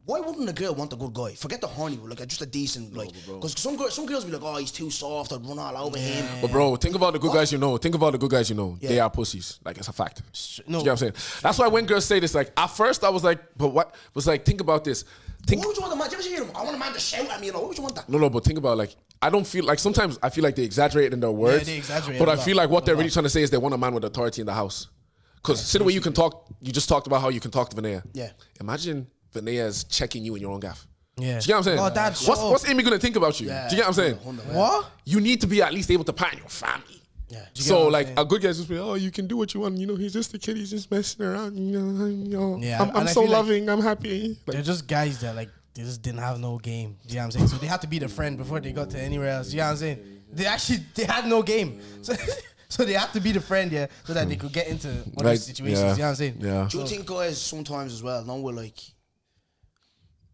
Why wouldn't a girl want a good guy? Forget the horny, like just a decent, like, because some girls be like, oh, he's too soft, I'd run all over him. But bro, think about the good guys you know. Think about the good guys you know. They are pussies. Like, it's a fact. No. You know what I'm saying? That's why when girls say this, like, at first I was like, but what? Was like, think about this. What would you want a man? Did you ever hear him? I want a man to shout at me, you know. What would you want that? No, but think about, like, I don't feel, like, sometimes I feel like they exaggerate in their words. Yeah, they exaggerate. But I feel like what they're really trying to say is they want a man with authority in the house. Because see the way you can talk, you just talked about how you can talk to Vinaya. Yeah. Imagine Vinaya's checking you in your own gaff. Yeah. Do you get what I'm saying? Oh, that's what's Amy gonna think about you? Yeah. Do you get what I'm saying? What? You need to be at least able to pattern your family. Yeah. So like a good guy's just be, oh, you can do what you want. You know, he's just a kid. He's just messing around. You know. Yeah, I'm so loving. I'm happy. Like, they're just guys that like they just didn't have no game. Do you know what I'm saying? So they have to be the friend before they got to anywhere else. Do you know what I'm saying? they had no game. So they had to be the friend, yeah, so that they could get into one of those situations. Yeah. You know what I'm saying? Yeah. Do you think guys sometimes as well, no, we're like,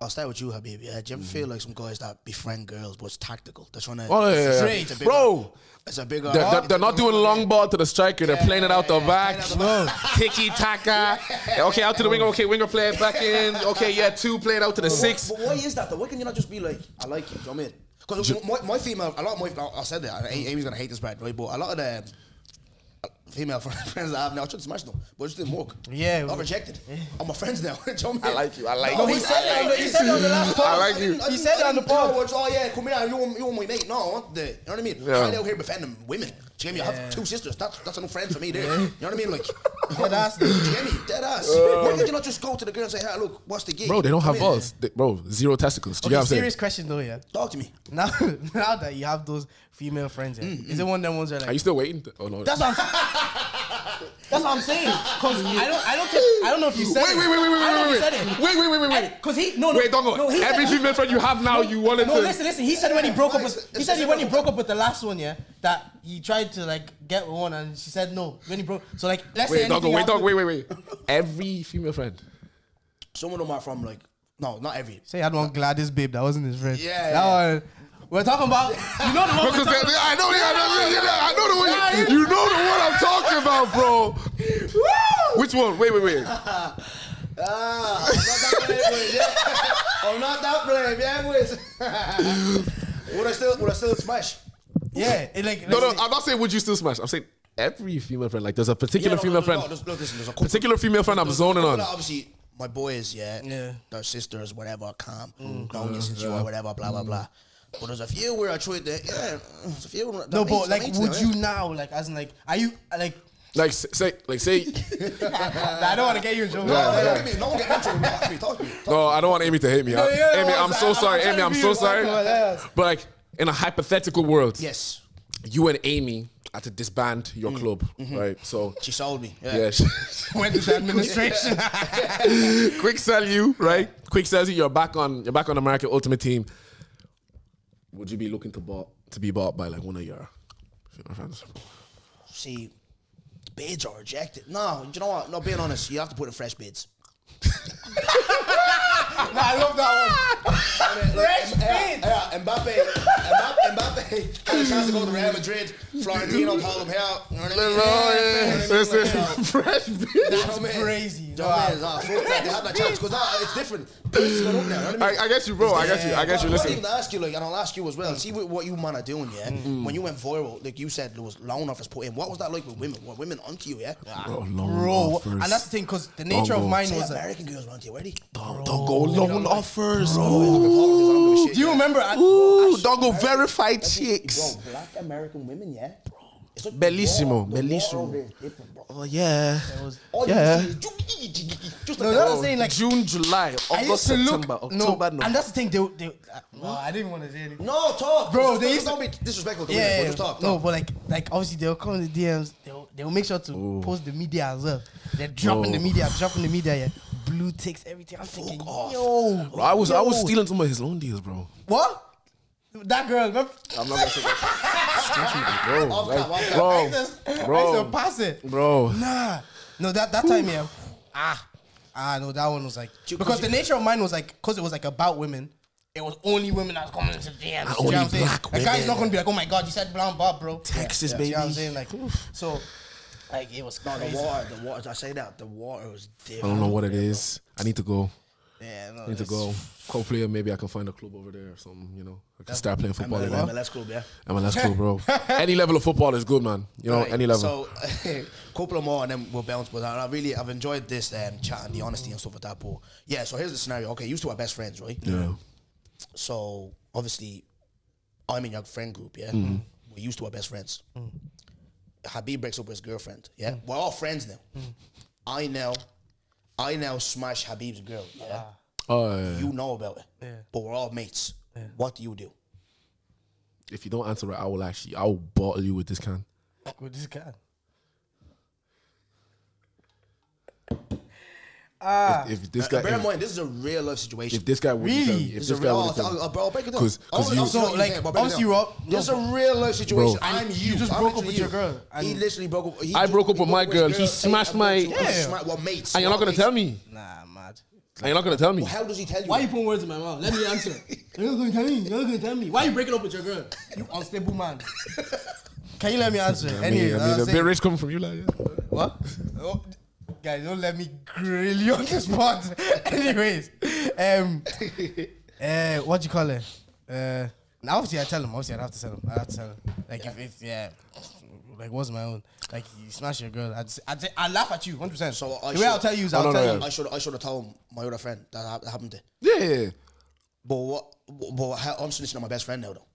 I'll start with you, Habib. Yeah, do you ever feel like some guys that befriend girls, but it's tactical? They're trying to. Oh, yeah. It's a bigger, Bro, it's a bigger. they're not doing long ball to the striker. They're playing it out the back. No. Tiki taka. Okay, out to the winger. Okay, winger play it back in. Okay, yeah, 2 play it out to the 6. But why is that though? Why can you not just be like, I like you? Do you know what I mean? Because my female, a lot of my, I said that. Amy's gonna hate this part, right? But a lot of the female friends that I have now, I should smash them, but it just didn't work. Yeah, I'm rejected. I'm my friends now. Do you know what I mean? I like you. I like No, you. he said it on the last pod. I like you. He said it on the pod. Oh yeah, come here. You want my mate? No, I want the. You know what I mean? Yeah. I'm out here defending women. Do you get me? I have 2 sisters. That's enough friends for me there. You know what I mean? Like, Dead ass. do you get me? Dead ass. Why can't you not just go to the girl and say, hey, look, what's the gig? Bro, they don't have Come here. balls. Bro, 0 testicles. Do you get what I'm saying? Serious question though, yeah. Talk to me. Now that you have those female friends, yeah, is it one of them ones that Are like? you still waiting? Oh no. That's what I'm saying. Cause I don't know if you said it. Wait. Cause he no. Wait, don't go. No, he Every said, female friend you have now, you wanted no, to. listen. He said when he broke up with the last one, yeah, that he tried to like get one and she said no when he broke. So like, let's say Wait. Every female friend. Some of them are from like, no, not every. Say I had one Gladys babe that wasn't his friend. Yeah, that one. We're talking about, you know the one. Because I know the one. You know the one I'm talking about, bro. Which one? Wait. I'm not that brave, yeah, boys. Would I still smash? Yeah, it like No, I'm not saying would you still smash. I'm saying every female friend. Like there's a particular female friend. There's a couple. Particular female friend I'm zoning on. Obviously, my boys, yeah, their sisters, whatever, calm, known me since you or whatever, blah blah blah. But there's a few where I tried to, there's a few. No, but like, would you now, like, as in like, are you like? Like say. I don't want to get you in trouble. No one get me. Talk to me. No, I don't want Amy to hate me. Amy, I'm so sorry. Amy, I'm so sorry. But like in a hypothetical world, Yes. you and Amy had to disband your club, right? So She sold me. yeah, Went to the administration. quick sell you, right? Quick sells you. You're back on American Ultimate Team. Would you be looking to be bought by like one of your friends? See, bids are rejected. No, you know what? No, being honest, you have to put in fresh bids. I love that one. Fresh bids. Mbappe had a chance to go to Real Madrid. Florentino told him, "Hell, you know what I mean?" Listen, fresh bids. That's crazy. You know what I mean? Nah, fuck that. They had that chance because it's different. Prices going up now. You know what I mean? I get you, bro. I get you. I Listen. even ask you, like, and I'll ask you as well. See what you man are doing, yeah. When you went viral, like you said, there was loan offers put in. What was that like with women? Were women onto you, yeah? Bro, and that's the thing, because the nature of mine was American girls were onto you already. Don't go loan offers. Do do you remember? Don't go verified chicks. Bro, black American women, yeah. It's like Bellissimo, the war bellissimo. over there is different, bro. Oh yeah. All you Yeah. see is just No, like that's that. what I'm saying. Like, June, July, I used August, to look. September, October. No, and that's the thing. No, I didn't want to say anything. No, talk, Bro, they used don't to- be disrespectful to Yeah, women. yeah, But just talk. no, but like obviously they'll come in the DMs. They'll make sure to post the media as well. They're dropping the media, yeah. Blue ticks, everything. I'm thinking, yo, Bro, I was stealing some of his loan deals, bro. what? That girl, remember? I'm not gonna say that. Bro, Off I used to pass it. bro. Nah, no, that time, yeah. No, that one was like, because the nature of mine was like, because it was like about women. It was only women that was coming into DMs. You know what I'm saying? black A guy's women. not gonna be like, oh my god, you said blah blah, bro. Texas, You baby. know what I'm saying? Like, so, like, it was No, crazy. the water. I say that the water was I different. don't know what it is. I need to go. Yeah, no, I need to go. Hopefully, maybe I can find a club over there or something. You know, I can start playing football. MLS club, yeah. MLS club, bro. Any level of football is good, man. You know, Right, any level. So, couple of more and then we'll bounce. But I've enjoyed this chat and the honesty and stuff like that. But yeah, so here's the scenario. Okay, used to our best friends, right? Yeah. So obviously, I'm in your friend group, yeah. We're used to our best friends. Habib breaks up with his girlfriend, yeah. We're all friends now. I now smash Habib's girl, yeah. Oh, yeah. You know about it, but we're all mates. What do you do? If you don't answer it, I will bottle you with this can. With this guy. If this guy, bear in mind, this is a real life situation. if this guy wouldn't tell me, if This this is a guy real. wouldn't tell me, Bro, break it down. because you, So, like, obviously you up. This is a real life situation. Bro. I'm you. just I'm broke up literally with your you. girl, and- He literally broke up. I broke up with my girl. He smashed my. Well, mates. And you're not gonna tell me. Nah, mad. And you're not gonna tell me. Well, how does he tell you? Why you putting words in my mouth? Let me answer. You're not gonna tell me. You're not gonna tell me. Why you breaking up with your girl? You unstable man. Can you let me answer? I mean, a bit rich coming from you, like. Yeah. What? Oh, guys, don't let me grill you on the spot. Anyways, what do you call it? Now obviously I tell him. Obviously I have to tell him. Like if like what's my own? Like you smash your girl, I'd laugh at you 100%. So the way I'll tell you is I'll tell you. I should have told my other friend that happened to. Yeah. But how, I'm snitching on my best friend now though.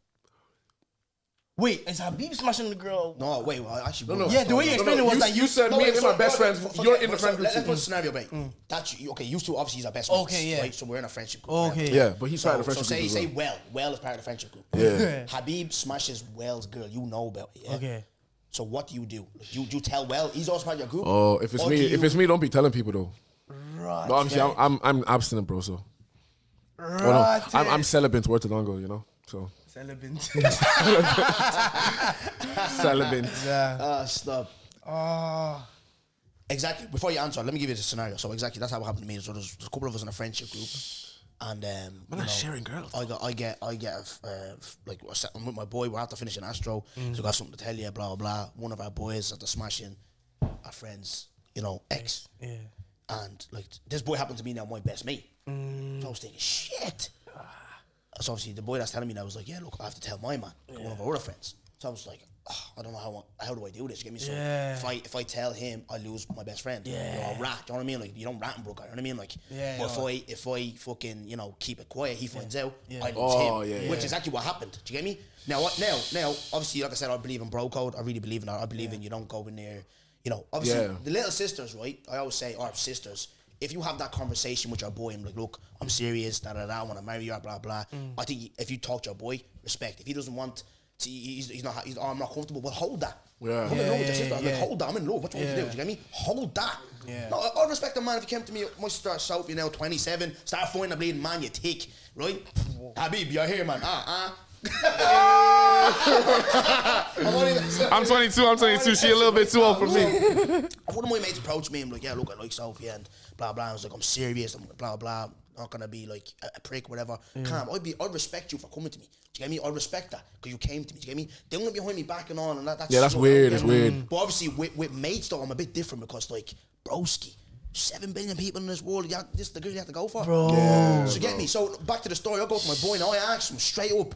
Wait, is Habib smashing the girl? No, wait. Well, actually, No. Yeah, the way you explained it was like you said me and my best friends. You're in the friend group. Let's put a scenario, right? That's you. Okay, you two obviously is our best friends. Okay, yeah. Right, so we're in a friendship group. Okay. right? Yeah, but he's part of the So friendship say group as Well is part of the friendship group. Yeah. Habib smashes Well's girl. You know about it. Yeah? Okay. So what do? You tell Well he's also part of your group. Oh, if it's me, don't be telling people though. Right. But obviously, I'm abstinent, bro. So. Right. Well, no, I'm celibate worth it longer, you know. So. Celibate. Celibate. Yeah. Stop. Oh. Exactly. Before you answer, let me give you the scenario. So exactly, that's how it happened to me. So there's a couple of us in a friendship group, and We're not sharing girls. I get like I'm with my boy. We're after finishing Astro, so we got something to tell you. Blah blah blah. One of our boys after smashing our friends, ex. Yeah. And like this boy happened to be now my best mate. So I was thinking, shit. So obviously the boy that's telling me that was like, yeah, look, I have to tell my man, one of our other friends. So I was like, I don't know how do I do this? You get me? So if I tell him, I lose my best friend. Yeah. You're a rat. You know what I mean? Like you don't rat and broke. You know what I mean? Like, but if I fucking keep it quiet, he finds out. I lose him, which is actually what happened. Do you get me? Now obviously, like I said, I believe in bro code. I really believe in that. I believe in you don't go in there. Obviously the little sisters, right? I always say, our sisters. If you have that conversation with your boy and like, look, I'm serious, I want to marry you, blah blah. I think if you talk to your boy, respect. If he doesn't want to, I'm not comfortable. Well, hold that. Yeah. I'm in love with your sister. I'm like, hold that. I'm in love. What you want to do? Do you get me? Hold that. Yeah. No, I respect a man if he came to me, my sister South, 27, start finding a bleeding man, you thick, right? Habib, you're here, man. I'm 22. She a little bit too old for me. One of my mates approached me and like, yeah, look, I like Sophie and blah blah. I was like, I'm serious. I'm blah blah. Not gonna be like a prick, whatever. Calm. I'd respect you for coming to me. Do you get me? I respect that because you came to me. Do you get me? They don't behind me back and on and that's that's weird. It's weird. But obviously with mates though, I'm a bit different because like broski. 7 billion people in this world. This is the girl you have to go for, bro. Yeah, so get me. So back to the story. I go to my boy and I ask him straight up,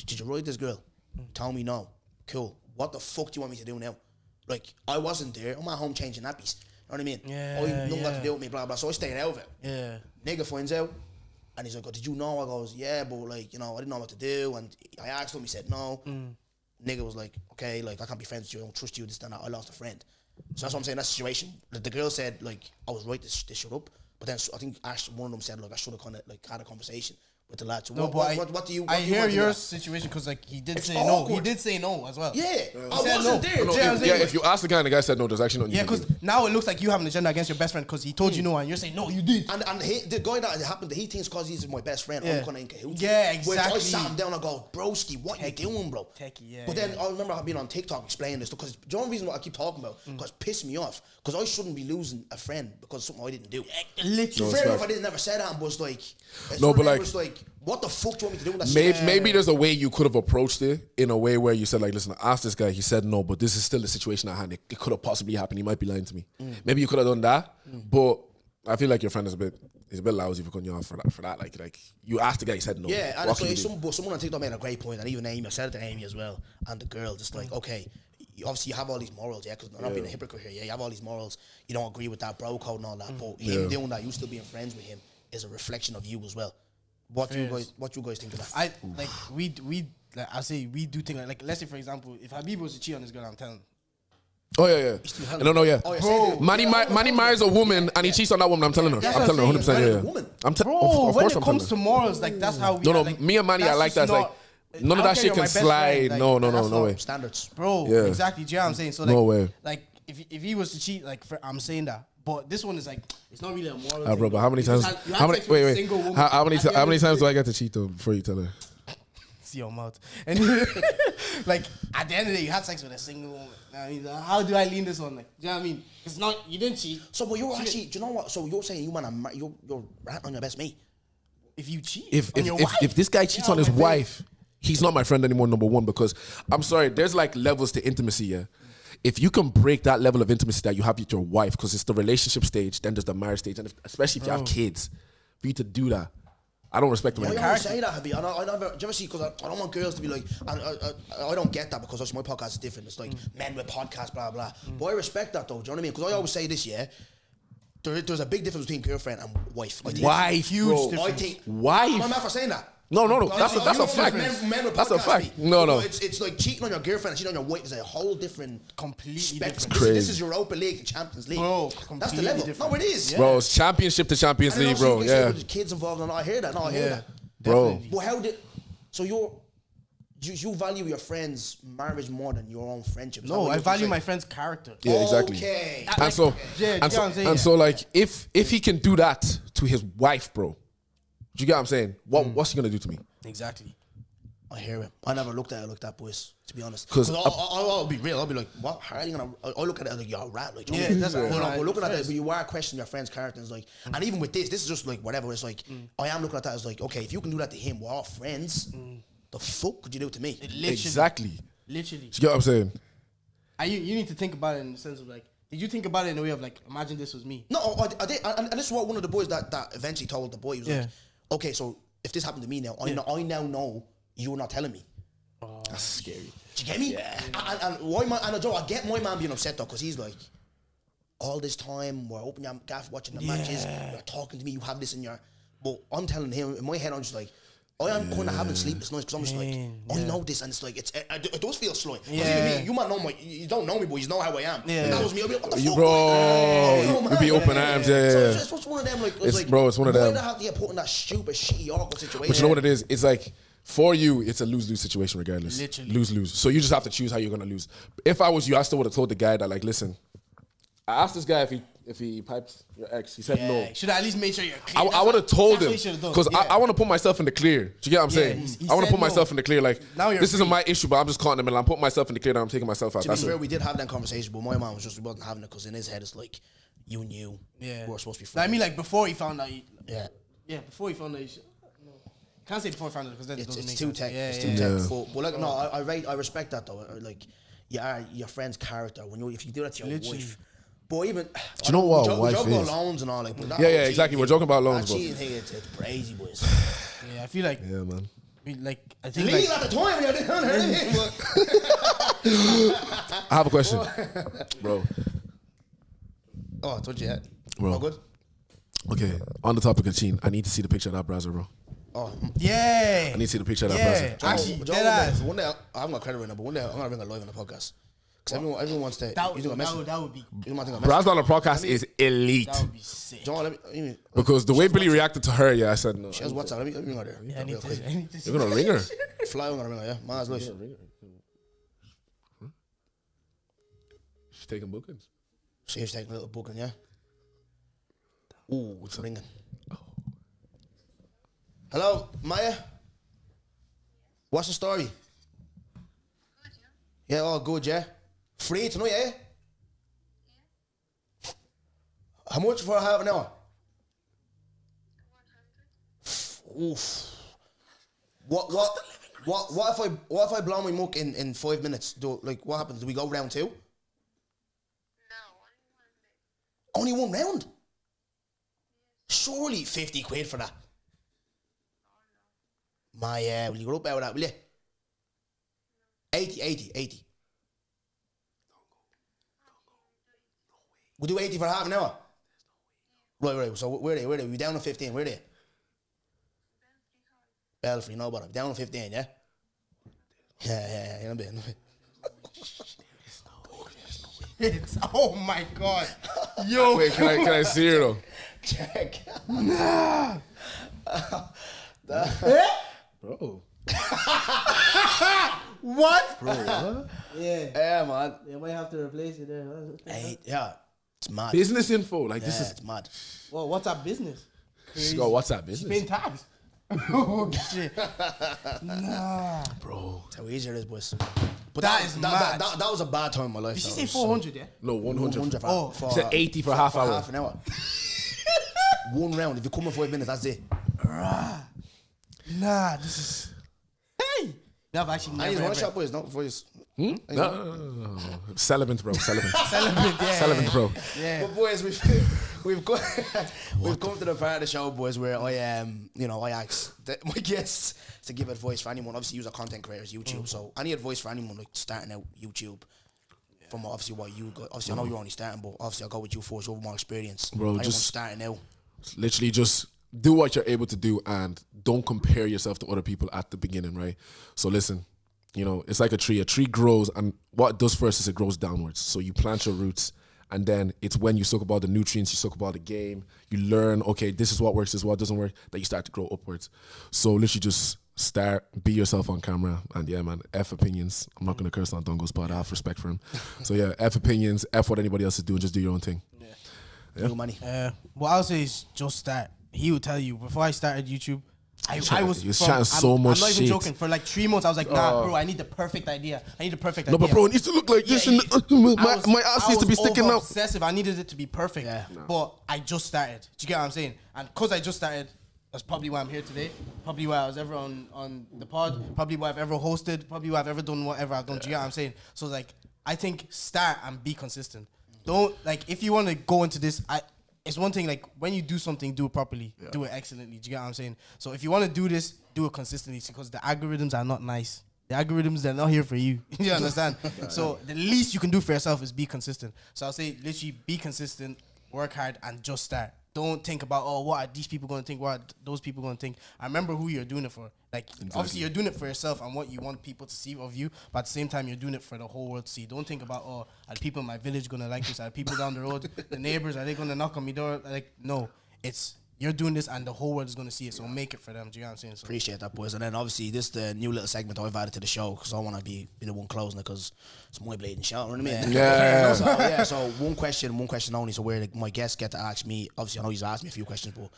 did you ride this girl? Tell me no. Cool. What the fuck do you want me to do now? Like, I wasn't there. I'm at home changing nappies. You know what I mean? Yeah, nothing got to do with me, blah, blah. So I stayed out of it. Yeah. Nigga finds out. And he's like, oh, did you know? I goes, yeah, but like, I didn't know what to do. And I asked him, he said no. Nigga was like, okay, like, I can't be friends with you. I don't trust you, this, that, I lost a friend. So that's what I'm saying, that situation. The girl said, like, I was right to shut up. But then I think Ash, one of them said, like, I should have kind of, like, had a conversation with the lad. So no, what do you I hear want to your do? situation because like he did It's say no. awkward. He did say no as well. Yeah, I said wasn't no. there. If you ask the guy and the guy said no, there's actually nothing. Yeah, you can because do. now it looks like you have an agenda against your best friend because he told you no and you're saying no, you did. And the guy that it happened to, he thinks because he's my best friend, I'm kind of in cahoots. Yeah, Which I exactly. sat him down and go, broski, what you doing, bro? Techie, yeah. But then I remember being on TikTok explaining this because the only reason what I keep talking about because it pissed me off because I shouldn't be losing a friend because of something I didn't do. Literally. Fair enough, I didn't never say that, but it's like, it's like, what the fuck do you want me to do with that Maybe there's a way you could have approached it in a way where you said like, listen, I asked this guy, he said no, but this is still the situation at hand. It could have possibly happened. He might be lying to me. Maybe you could have done that, but I feel like your friend is a bit lousy for cutting you off for that. Like you asked the guy, he said no. Yeah, and it's like someone on TikTok made a great point, and even Amy, I said it to Amy as well, and the girl, just like, okay, obviously you have all these morals, yeah, because I'm not being a hypocrite here, yeah, you have all these morals, you don't agree with that bro code and all that, but him doing that, you still being friends with him, is a reflection of you as well. What do you guys think of that? I say we do think like let's say for example, if Habib was to cheat on this girl, I'm telling him. Oh yeah. No. Bro, Manny marries a woman and he cheats on that woman. I'm telling her. That's I'm telling her 100%. Yeah. woman. Bro, of when course it I'm comes to telling her. morals, like that's how we. No, like, me and Manny, I that's like just that. It's like none of I that don't shit care, my can best slide. friend, No that's way. Standards. Bro, Yeah. exactly. Do you know what I'm saying? So like, No way. like if he was to cheat, like I'm saying that, But this one is like, it's not really a moral Bro, thing. but how many You just times? had How many? sex with a Wait. single woman. How many? At the How end many of the times do day- I get to cheat though before you tell her? See your mouth. And like at the end of the day, you had sex with a single woman. I mean, how do I lean this on? Like, do you know what I mean? It's not, you didn't cheat. So, but you're actually, do you know what? So you're saying you're ratting on your best mate. If you cheat If on your wife, if this guy cheats yeah, on his my babe. wife, he's not my friend anymore. Number one, because I'm sorry, there's like levels to intimacy. Yeah, if you can break that level of intimacy that you have with your wife, because it's the relationship stage, then there's the marriage stage, and especially if you have kids, for you to do that, I don't respect them. I anymore. always say that, Habib. I never, do you ever see, because I don't want girls to be like, and I don't get that because obviously my podcast is different. It's like men with podcasts, blah, blah. But I respect that though, do you know what I mean? Because I always say this, yeah, there's a big difference between girlfriend and wife. I think. Wife, bro. I think. Wife. I'm not for saying that. No. I That's think a huge fact. difference. Men with That's a podcasts, fact. mate. No. It's like cheating on your girlfriend and cheating on your wife is a whole different Completely spectrum. different. This is Europa League, the Champions League. Bro, That's the completely level. different. No, it is. Bro, it's championship to Champions And then League, bro. obviously, Yeah, with kids involved, and I hear that. No, I hear that. bro. But how did? So you value your friend's marriage more than your own friendship? Is that No, what I you're value saying? my friend's character. Yeah, exactly. Okay. And so, Yeah, and you know what I'm saying? so, like, if he can do that to his wife, bro, do you get what I'm saying? What's he gonna do to me? Exactly. I hear him. I never looked at it like that, boys. To be honest, 'Cause I'll be real. I'll be like, what? How are you gonna? I look at it like you're a rat. Like, you know Yeah, what I mean? that's But right. I'm looking at it, First. but you are questioning your friend's character. And it's like, and even with this is just like whatever. It's like I am looking at that as like, okay, if you can do that to him, we're all friends. The fuck could you do it to me? Literally. Exactly. Literally. Do you get what I'm saying? And you need to think about it in the sense of like, did you think about it in a way of like, imagine this was me? No, I did, and this is what one of the boys that eventually told the boy. He was like, okay, so if this happened to me now, I now know you're not telling me. That's scary. Do you get me? Yeah. And why man? And I get my man being upset though, because he's like, all this time we're opening your gaff, watching the matches, you're talking to me, you have this in your. But I'm telling him in my head, I'm just like, I am kind of having sleepless nights because I'm just like, I know this, and it's like it does feel slow. Yeah. You might know you don't know me, but you know how I am. Yeah. If that was me, I'd be like, what the fuck? Bro, you'd be open arms, yeah. So it's just one of them, like, It's- bro, it's one of why them. do I have to get put in that stupid, shitty, awkward situation? But you know what it is? It's like, for you, it's a lose-lose situation regardless. Literally. Lose-lose. So you just have to choose how you're gonna lose. If I was you, I still would have told the guy that, like, listen, I asked this guy if he piped your ex. He said no. Should I at least make sure you're clear? I would have told him because because I want to put myself in the clear. Do you get what I'm saying? he I want to said put myself no. in the clear. Like, Now you're this isn't free. my issue, but I'm just caught in the middle. I'm putting myself in the clear and I'm taking myself out. To That's be fair, it. we did have that conversation, but my man was just, we wasn't having it because in his head it's like, you knew we were supposed to be friends. I mean, like before he found out. yeah. Yeah, before he found out. Can't say before he found out because then it doesn't It's make too sense. tech. Yeah, It's yeah, too yeah. tech. But like, no, I respect that though. Like, your friend's character if you do that to your Literally. wife. But even, do you know what a wife we joke about is? loans and all, like, but that Yeah, whole yeah, cheating exactly. We're thing- joking about loans, that but- cheating thing, it's crazy, boys. Yeah, I feel like Yeah, man. I think Leave like at the time when you're doing it. I have a question, bro. Oh, I told you that. Bro. All good? Okay, on the topic of cheating, I need to see the picture of that browser, bro. Oh, yeah. I need to see the picture of that Yeah, browser. actually, Joe, dead ass. one day I haven't got credit right now, but one day I'm gonna bring her live on the podcast. Because everyone wants to. That you think I'm messing? would be You might think I'm messing. Browser on the podcast is elite that would be sick. John, let me because the way Billy reacted to her, yeah, I said no. she has WhatsApp. Let me bring her there. Yeah, I need to see. You're gonna ring her. Fly, I'm gonna ring her. Yeah, man's life. She's taking bookings. She's taking a little booking, yeah. Ooh, it's ringing. Hello, Maya. What's the story? Yeah, all good, yeah. Free tonight, yeah. How much for half an hour? 100. Oof. What if I blow my muck in 5 minutes? What happens? Do we go round 2? No, Only one round? Surely 50 quid for that. My, will you go up out of that, will you? 80. We'll do 80 for half an hour. Right. So where are they? We're down to 15. Where are they? Belfry, no bother. Down to 15, yeah? Yeah. In a bit. It's, oh my god. Yo. Wait, can I see her though? Check. Bro. What? Yeah. Yeah, man. They might have to replace it there. Hey, yeah. It's mad. Business info, like this is. It's mad. Well, what's our business? Crazy. Go, what's that business? Paying tax. Oh shit! Nah, bro. That's how easy it is, boys. But that is mad. That was a bad time in my life. Did she say 400? Yeah. No, 100. For she said 80 for half hour. Half an hour. One round. If you come in 5 minutes, that's it. Nah, this is. Hey, I've actually I need never. one shot, boys. Not voice. No. Celibate, bro. Celibate. Celibate, yeah. Celibate, bro. Yeah. But boys, we've come to the part of the show, boys, where I I ask my guests to give advice for anyone. Obviously, use our content creators, YouTube. So any advice for anyone like starting out YouTube, from obviously what you got. Obviously, I know you're only starting, but obviously I'll go with you first. You have more experience, bro. Anyone just starting out. Literally, just do what you're able to do, and don't compare yourself to other people at the beginning, right? So listen. You know, it's like a tree. A tree grows, and what it does first is it grows downwards. So you plant your roots, and then it's when you talk about the nutrients, you talk about the game, you learn, okay, this is what works, this is what doesn't work, that you start to grow upwards. So literally just start, be yourself on camera, and yeah, man, F opinions. I'm not going to curse on Dongo's pod. I have respect for him. So yeah, F opinions, F what anybody else is doing, just do your own thing. Yeah. No money. What I'll say is just start. He will tell you, before I started YouTube, I was chatting so much I'm not even shit. joking. For like 3 months, I was like, nah, bro, I need the perfect idea. I need the perfect idea. No, but bro, it needs to look like this. And my ass needs to be sticking out. Obsessive. I needed it to be perfect. Yeah. But I just started. Do you get what I'm saying? And because I just started, that's probably why I'm here today. Probably why I was ever on the pod. Probably why I've ever hosted. Probably why I've ever done whatever I've done. Do you get what I'm saying? So it's like, I think start and be consistent. Don't, like, if you want to go into this, it's one thing, like, when you do something, do it properly, do it excellently. Do you get what I'm saying? So if you want to do this, do it consistently, because the algorithms are not nice. The algorithms, they're not here for you. You understand? So the least you can do for yourself is be consistent. So I'll say, literally, be consistent, work hard, and just start. Don't think about, oh, what are these people going to think? What are those people going to think? I remember who you're doing it for. Like, obviously, you're doing it for yourself and what you want people to see of you, but at the same time, you're doing it for the whole world to see. Don't think about, oh, are people in my village going to like this? Are people down the road, the neighbors, are they going to knock on my door? Like, no. It's, you're doing this and the whole world is going to see it, so make it for them. Do you know what I'm saying? So Appreciate that, boys. And then obviously this is the new little segment I've added to the show, because I want to be the one closing it, because it's my bleeding show. You know what I mean? Yeah. So one question only. So where my guests get to ask me. Obviously, I know you've asked me a few questions, but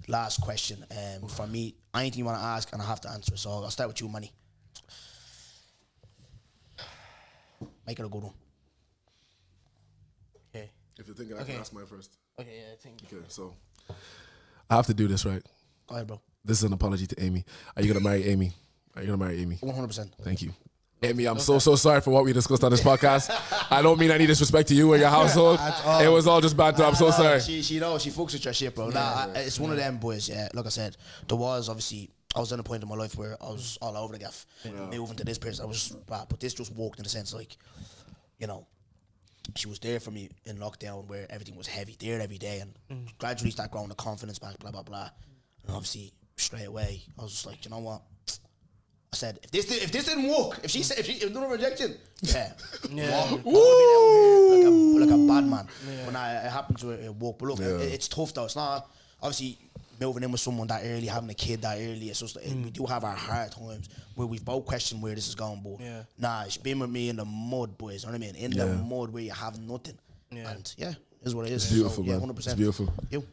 last question. For me, anything you want to ask, and I have to answer. So I'll start with you, Manny. Make it a good one. okay. If you're thinking I can ask mine first. Okay, yeah, I think. Okay, so I have to do this, right? Go ahead, bro. This is an apology to Amy. Are you going to marry Amy? Are you going to marry Amy? 100%. Thank you. Amy, I'm so sorry for what we discussed on this podcast. I don't mean any disrespect to you or your household. It was all just banter. I'm so sorry. She knows, she fucks with your shit, bro. It's one of them, boys. Yeah, like I said, there was obviously, I was at a point in my life where I was all over the gaff. Moving to this person, I was bad, but this just walked in the sense, like, you know, she was there for me in lockdown where everything was heavy, there every day, and gradually start growing the confidence back, blah, blah, blah. And obviously, straight away, I was just like, you know what? I said, if this didn't work, if no rejection, like a bad man. When it happened to it worked. But look, it's tough though. It's not, obviously, moving in with someone that early, having a kid that early, it's just, we do have our hard times where we've both questioned where this is going, but nah, it's been with me in the mud, boys, you know what I mean? In the mud where you have nothing. And yeah, is what it is. It's beautiful, so, man. 100%. It's beautiful. You?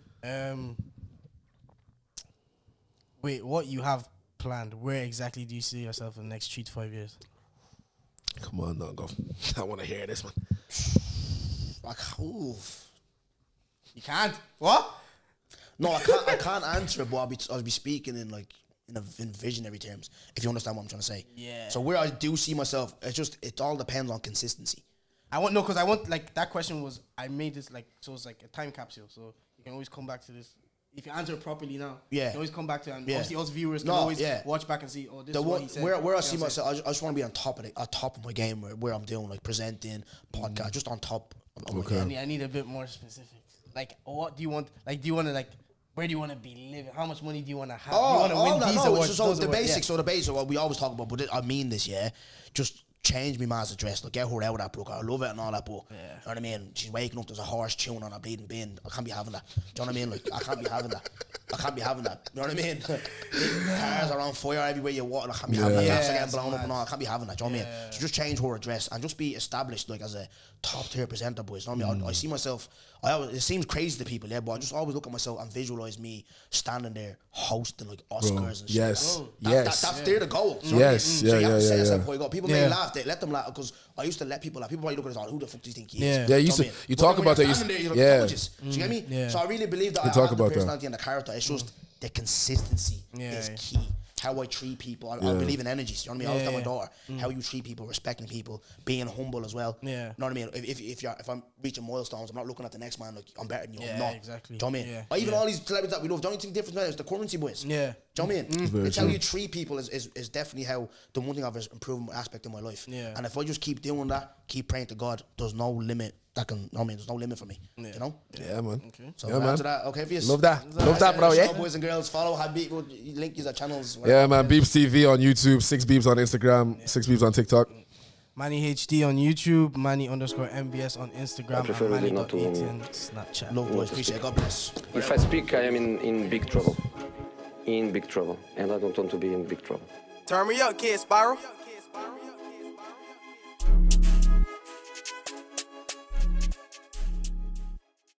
Wait, what you have planned? Where exactly do you see yourself in the next 3 to 5 years? Come on, no, go. I want to hear this, man. Like, oof. You can't. What? No, I can't answer it, but I'll be speaking in like in visionary terms, if you understand what I'm trying to say. Yeah. So where I do see myself, it all depends on consistency. Because I want, like, that question was, I made this, like, so it's like a time capsule, so you can always come back to this. If you answer it properly now, you can always come back to it, and obviously us viewers can always watch back and see, oh, this is what he said. Where I see myself, I just want to be on top of my game, where I'm doing, like, presenting, podcast, just on top of my game. I need a bit more specifics. Like, what do you want? Like, do you want to, like, where do you want to be living? How much money do you want to have? Do you want to win these awards? So the basics, what we always talk about, but I mean this, just change me man's address, like, get her out of that book. I love it and all that, but you know what I mean? She's waking up, there's a harsh tune on a bleeding bin. I can't be having that. Do you know what I mean? Like, I can't be having that. I can't be having that. You know what I mean? Cars are on fire everywhere you walk. I can't be having that. Cars are getting blown up and all. I can't be having that. Do you know what I mean? So just change her address and just be established like as a top tier presenter, boys. You know what I mean? I see myself. It seems crazy to people, yeah, but I just always look at myself and visualize me standing there hosting like Oscars and shit. Yes, That's there to go. You know yes, what I mean? So you have to set yourself yeah. before you go. People may laugh. Let them laugh because I used to let people laugh. People probably look at us all. Who the fuck do you think he is? Yeah, you talk about that. Do you get me? Yeah. So I really believe that I talk have the about personality and the character. It's just the consistency is key. How I treat people. I believe in energies. You know what I mean? I always tell my daughter how you treat people, respecting people, being humble as well. Yeah. You know what I mean? If I'm reaching milestones, I'm not looking at the next man like I'm better than you. I'm not. Exactly. Do you know what I mean? Or even all these celebrities that we love. The only thing different is the currency, boys. Yeah. Do you know what I mean? It's how you treat people is definitely how the one thing I've improved aspect in my life. Yeah. And if I just keep doing that, keep praying to God, there's no limit. That can, I mean, there's no limit for me. You know? Yeah, man. Okay. So yeah, man. That, okay, for you? Love that, bro. Yeah. Boys and girls, follow Habib. Link these channels. Yeah, man. Beeps TV on YouTube, 6 Beeps on Instagram, 6 Beeps on TikTok. Manny HD on YouTube, Manny_MBS on Instagram, and Manny.18 on Snapchat. Love, boys. Appreciate it. God bless. If I speak, I am in big trouble. In big trouble. And I don't want to be in big trouble. Turn me up, kid, Spiral.